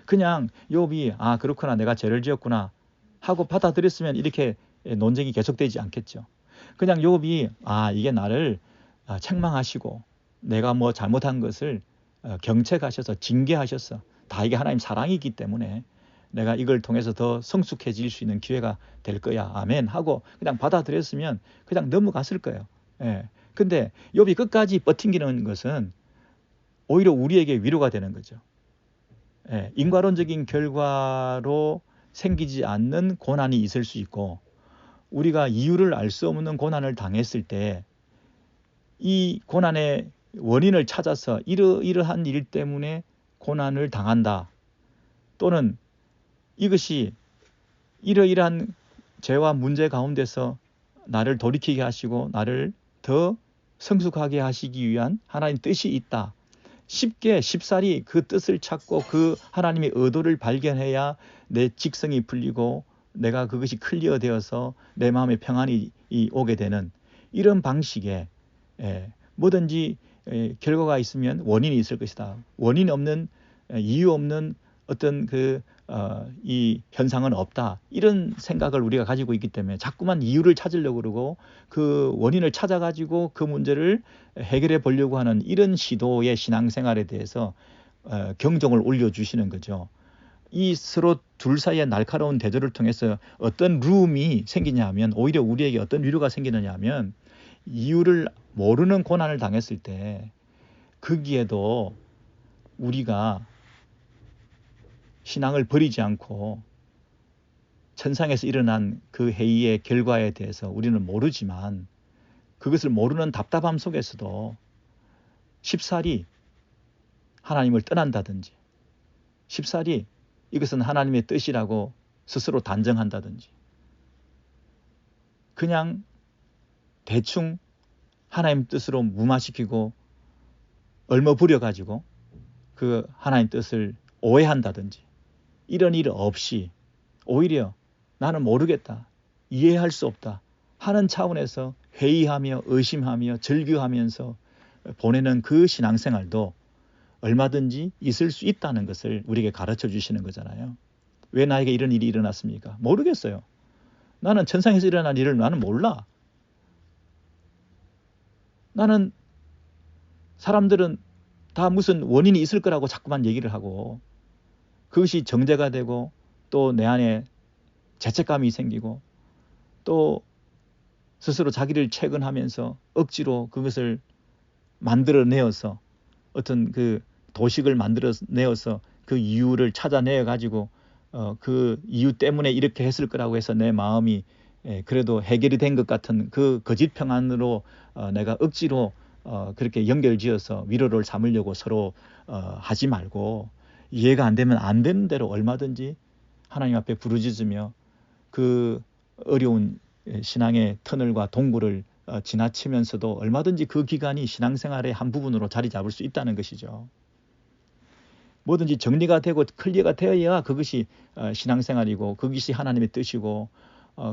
그냥 욥이 그렇구나, 내가 죄를 지었구나 하고 받아들였으면 이렇게 논쟁이 계속되지 않겠죠. 그냥 욥이 이게 나를 책망하시고 내가 뭐 잘못한 것을 경책하셔서 징계하셔서 다 이게 하나님 사랑이기 때문에 내가 이걸 통해서 더 성숙해질 수 있는 기회가 될 거야, 아멘 하고 그냥 받아들였으면 그냥 넘어갔을 거예요. 근데 욥이 끝까지 버팅기는 것은 오히려 우리에게 위로가 되는 거죠. 인과론적인 결과로 생기지 않는 고난이 있을 수 있고, 우리가 이유를 알 수 없는 고난을 당했을 때 이 고난의 원인을 찾아서 이러한 일 때문에 고난을 당한다, 또는 이것이 이러이러한 죄와 문제 가운데서 나를 돌이키게 하시고 나를 더 성숙하게 하시기 위한 하나님 뜻이 있다, 쉽사리 그 뜻을 찾고 그 하나님의 의도를 발견해야 내 직성이 풀리고 내가 그것이 클리어되어서 내 마음에 평안이 오게 되는 이런 방식의 뭐든지 결과가 있으면 원인이 있을 것이다. 원인이 없는, 이유 없는 어떤 이 현상은 없다, 이런 생각을 우리가 가지고 있기 때문에 자꾸만 이유를 찾으려고 그러고 그 원인을 찾아가지고 그 문제를 해결해 보려고 하는 이런 시도의 신앙생활에 대해서 경종을 올려주시는 거죠. 이 서로 둘 사이의 날카로운 대조를 통해서 어떤 룸이 생기냐 하면, 오히려 우리에게 어떤 위로가 생기느냐 하면, 이유를 모르는 고난을 당했을 때 거기에도 우리가 신앙을 버리지 않고 천상에서 일어난 그 회의의 결과에 대해서 우리는 모르지만 그것을 모르는 답답함 속에서도 쉽사리 하나님을 떠난다든지, 쉽사리 이것은 하나님의 뜻이라고 스스로 단정한다든지, 그냥 대충 하나님 뜻으로 무마시키고 얼머부려가지고 그 하나님 뜻을 오해한다든지, 이런 일 없이 오히려 나는 모르겠다, 이해할 수 없다 하는 차원에서 회의하며 의심하며 절규하면서 보내는 그 신앙생활도 얼마든지 있을 수 있다는 것을 우리에게 가르쳐 주시는 거잖아요. 왜 나에게 이런 일이 일어났습니까? 모르겠어요. 나는 천상에서 일어난 일을 나는 몰라. 나는 사람들은 다 무슨 원인이 있을 거라고 자꾸만 얘기를 하고 그것이 정죄가 되고 또 내 안에 죄책감이 생기고 또 스스로 자기를 채근하면서 억지로 그것을 만들어내어서 어떤 그 도식을 만들어내어서 그 이유를 찾아내 가지고 그 이유 때문에 이렇게 했을 거라고 해서 내 마음이 그래도 해결이 된 것 같은 그 거짓 평안으로 내가 억지로 그렇게 연결지어서 위로를 삼으려고 서로 하지 말고, 이해가 안 되면 안 되는 대로 얼마든지 하나님 앞에 부르짖으며 그 어려운 신앙의 터널과 동굴을 지나치면서도 얼마든지 그 기간이 신앙생활의 한 부분으로 자리 잡을 수 있다는 것이죠. 뭐든지 정리가 되고 클리어가 되어야 그것이 신앙생활이고 그것이 하나님의 뜻이고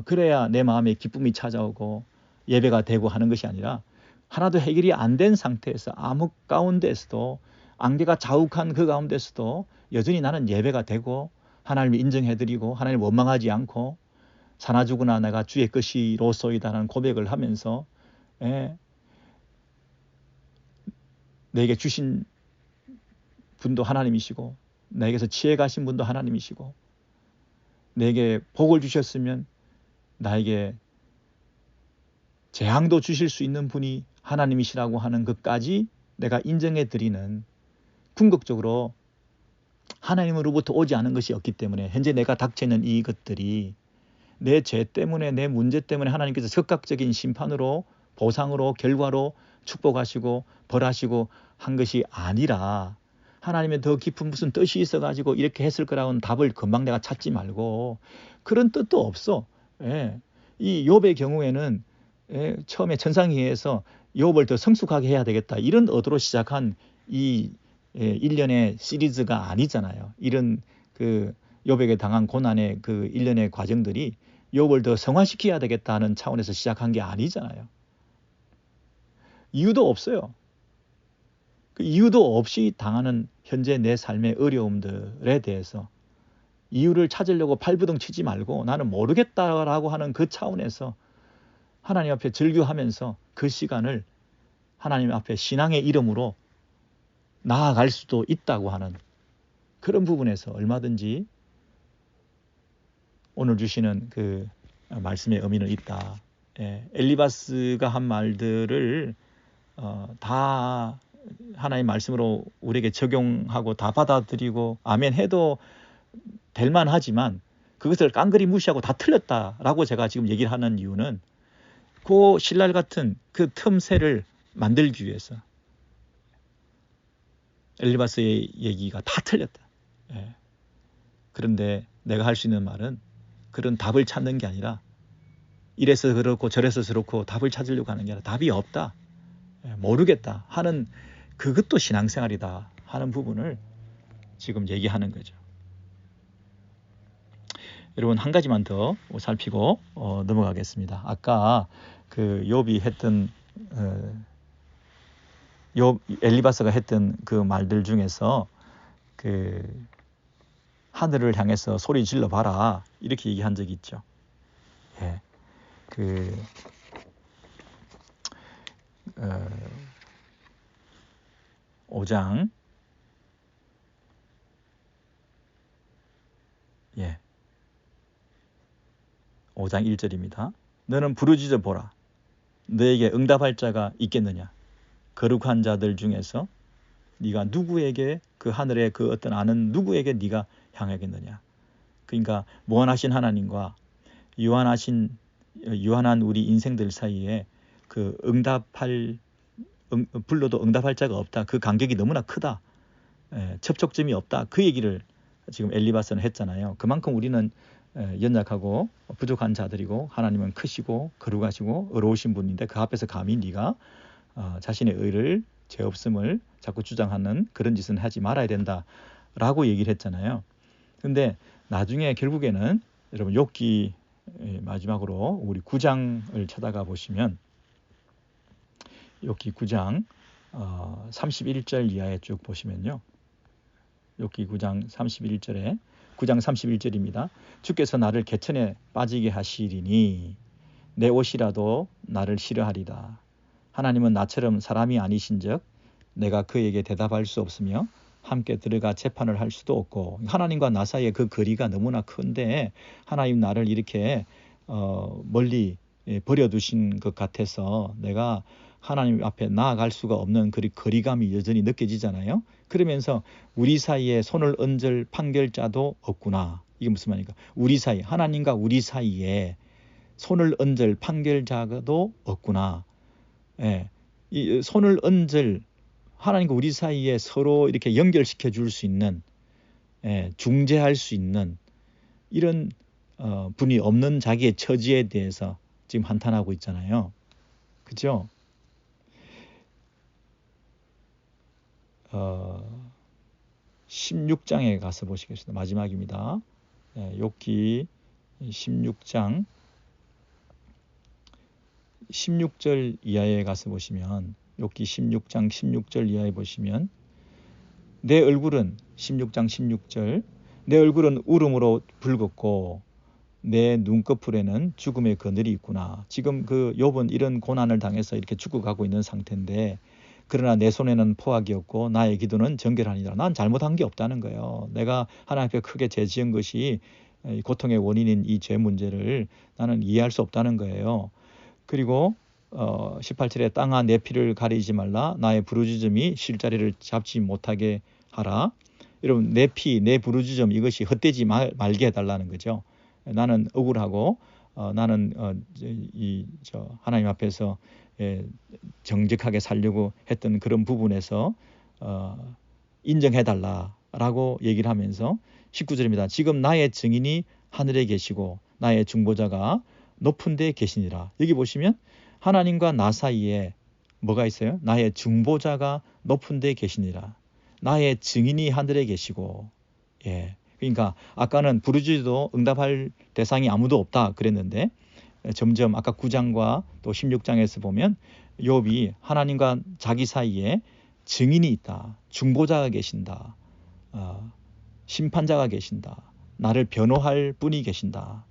그래야 내 마음에 기쁨이 찾아오고 예배가 되고 하는 것이 아니라, 하나도 해결이 안 된 상태에서 암흑 가운데에서도 안개가 자욱한 그 가운데서도 여전히 나는 예배가 되고 하나님을 인정해드리고 하나님을 원망하지 않고 사나 죽으나 내가 주의 것이로소이다라는 고백을 하면서 내게 주신 분도 하나님이시고 내게서 치해 가신 분도 하나님이시고 내게 복을 주셨으면 나에게 재앙도 주실 수 있는 분이 하나님이시라고 하는 것까지 내가 인정해드리는, 궁극적으로 하나님으로부터 오지 않은 것이 없기 때문에 현재 내가 닥쳐있는 이것들이 내 죄 때문에 내 문제 때문에 하나님께서 즉각적인 심판으로 보상으로 결과로 축복하시고 벌하시고 한 것이 아니라 하나님의 더 깊은 무슨 뜻이 있어가지고 이렇게 했을 거라고는 답을 금방 내가 찾지 말고, 그런 뜻도 없어. 이 욥의 경우에는 처음에 천상회에서 욥을 더 성숙하게 해야 되겠다 이런 의도로 시작한 이 일련의 시리즈가 아니잖아요. 이런 그 욥에게 당한 고난의 그 일련의 과정들이 욥을 더 성화시켜야 되겠다는 차원에서 시작한 게 아니잖아요. 이유도 없어요. 그 이유도 없이 당하는 현재 내 삶의 어려움들에 대해서 이유를 찾으려고 발부둥 치지 말고 나는 모르겠다라고 하는 그 차원에서 하나님 앞에 절규하면서 그 시간을 하나님 앞에 신앙의 이름으로 나아갈 수도 있다고 하는 그런 부분에서 얼마든지 오늘 주시는 그 말씀의 의미는 있다. 엘리바스가 한 말들을 다 하나님 말씀으로 우리에게 적용하고 다 받아들이고 아멘 해도 될 만하지만 그것을 깡그리 무시하고 다 틀렸다라고 제가 지금 얘기를 하는 이유는 그 신랄 같은 그 틈새를 만들기 위해서 엘리바스의 얘기가 다 틀렸다. 그런데 내가 할 수 있는 말은 그런 답을 찾는 게 아니라 이래서 그렇고 저래서 저렇고 답을 찾으려고 하는 게 아니라 답이 없다, 모르겠다 하는 그것도 신앙생활이다 하는 부분을 지금 얘기하는 거죠. 여러분 한 가지만 더 살피고 넘어가겠습니다. 아까 그 욥이 했던 엘리바스가 했던 그 말들 중에서 그 하늘을 향해서 소리 질러 봐라 이렇게 얘기한 적이 있죠. 그 5장 5장 1절입니다. 너는 부르짖어 보라. 너에게 응답할 자가 있겠느냐? 거룩한 자들 중에서 네가 누구에게 그 하늘의 그 어떤 아는 누구에게 네가 향하겠느냐? 그러니까 무한하신 하나님과 유한한 우리 인생들 사이에 그 불러도 응답할 자가 없다. 그 간격이 너무나 크다. 접촉점이 없다. 그 얘기를 지금 엘리바스는 했잖아요. 그만큼 우리는 연약하고 부족한 자들이고 하나님은 크시고 거룩하시고 의로우신 분인데 그 앞에서 감히 네가 자신의 의를 죄 없음을 자꾸 주장하는 그런 짓은 하지 말아야 된다라고 얘기를 했잖아요. 근데 나중에 결국에는 여러분 욥기 마지막으로 우리 9장을 찾아가 보시면 욥기 9장 31절 이하에 쭉 보시면요. 욥기 9장 31절에 9장 31절입니다. 주께서 나를 개천에 빠지게 하시리니 내 옷이라도 나를 싫어하리라. 하나님은 나처럼 사람이 아니신즉 내가 그에게 대답할 수 없으며 함께 들어가 재판을 할 수도 없고, 하나님과 나 사이의 그 거리가 너무나 큰데 하나님 나를 이렇게 멀리 버려두신 것 같아서 내가 하나님 앞에 나아갈 수가 없는 그 거리감이 여전히 느껴지잖아요. 그러면서 우리 사이에 손을 얹을 판결자도 없구나. 이게 무슨 말입니까? 우리 사이, 하나님과 우리 사이에 손을 얹을 판결자도 없구나. 이 손을 얹을 하나님과 우리 사이에 서로 이렇게 연결시켜 줄 수 있는, 중재할 수 있는 이런 분이 없는 자기의 처지에 대해서 지금 한탄하고 있잖아요. 그죠? 16장에 가서 보시겠습니다. 마지막입니다. 욥기 16장 16절 이하에 가서 보시면, 욥기 16장 16절 이하에 보시면 내 얼굴은 16장 16절 내 얼굴은 울음으로 붉었고 내 눈꺼풀에는 죽음의 그늘이 있구나. 지금 그 욥은 이런 고난을 당해서 이렇게 죽어가고 있는 상태인데 그러나 내 손에는 포악이 없고 나의 기도는 정결하니라. 난 잘못한 게 없다는 거예요. 내가 하나님 앞에 크게 죄 지은 것이 고통의 원인인 이 죄 문제를 나는 이해할 수 없다는 거예요. 그리고 18절에 땅아 내 피를 가리지 말라. 나의 부르짖음이 실자리를 잡지 못하게 하라. 여러분 내 피, 내 부르짖음 이것이 헛되지 말게 해달라는 거죠. 나는 억울하고 나는 하나님 앞에서 정직하게 살려고 했던 그런 부분에서 인정해달라라고 얘기를 하면서 19절입니다. 지금 나의 증인이 하늘에 계시고 나의 중보자가 높은 데 계시니라. 여기 보시면 하나님과 나 사이에 뭐가 있어요? 나의 중보자가 높은 데 계시니라. 나의 증인이 하늘에 계시고 그러니까 아까는 부르짖어도 응답할 대상이 아무도 없다 그랬는데 점점 아까 9장과 또 16장에서 보면 욥이 하나님과 자기 사이에 증인이 있다. 중보자가 계신다. 심판자가 계신다. 나를 변호할 분이 계신다.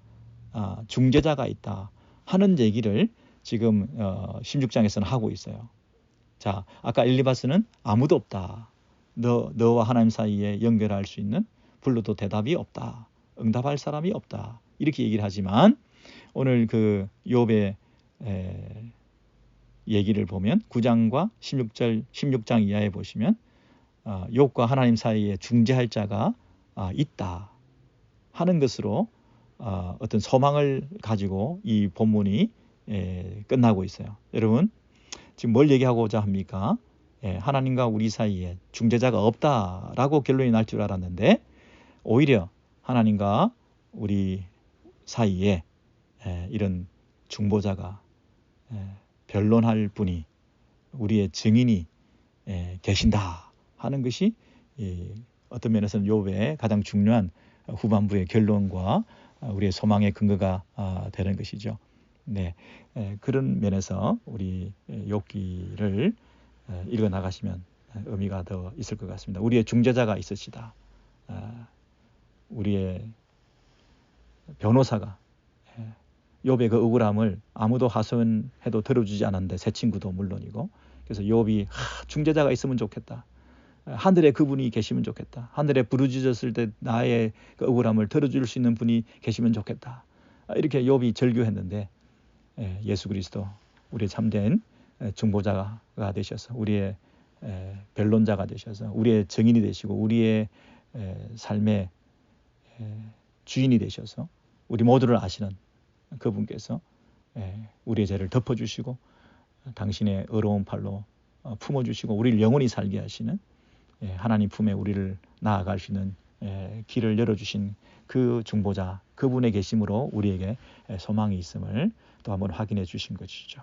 중재자가 있다. 하는 얘기를 지금 16장에서는 하고 있어요. 자, 아까 엘리바스는 아무도 없다. 너와 하나님 사이에 연결할 수 있는 불러도 대답이 없다. 응답할 사람이 없다. 이렇게 얘기를 하지만 오늘 그 욥의 얘기를 보면 9장과 16장 이하에 보시면 욥과 하나님 사이에 중재할 자가 있다 하는 것으로 어떤 소망을 가지고 이 본문이 끝나고 있어요. 여러분 지금 뭘 얘기하고자 합니까? 하나님과 우리 사이에 중재자가 없다라고 결론이 날 줄 알았는데 오히려 하나님과 우리 사이에 이런 중보자가 변론할 분이 우리의 증인이 계신다 하는 것이 어떤 면에서는 욥의 가장 중요한 후반부의 결론과 우리의 소망의 근거가 되는 것이죠. 네, 그런 면에서 우리 욥기를 읽어 나가시면 의미가 더 있을 것 같습니다. 우리의 중재자가 있으시다. 우리의 변호사가 욥의 그 억울함을 아무도 하소연해도 들어주지 않았는데 새 친구도 물론이고 그래서 욥이 중재자가 있으면 좋겠다. 하늘에 그분이 계시면 좋겠다. 하늘에 부르짖었을 때 나의 그 억울함을 들어줄 수 있는 분이 계시면 좋겠다. 이렇게 욥이 절규했는데 예수 그리스도 우리의 참된 중보자가 되셔서 우리의 변론자가 되셔서 우리의 증인이 되시고 우리의 삶의 주인이 되셔서 우리 모두를 아시는 그분께서 우리의 죄를 덮어주시고 당신의 의로운 팔로 품어주시고 우리를 영원히 살게 하시는 하나님 품에 우리를 나아갈 수 있는 길을 열어주신 그 중보자 그분의 계심으로 우리에게 소망이 있음을 또 한번 확인해 주신 것이죠.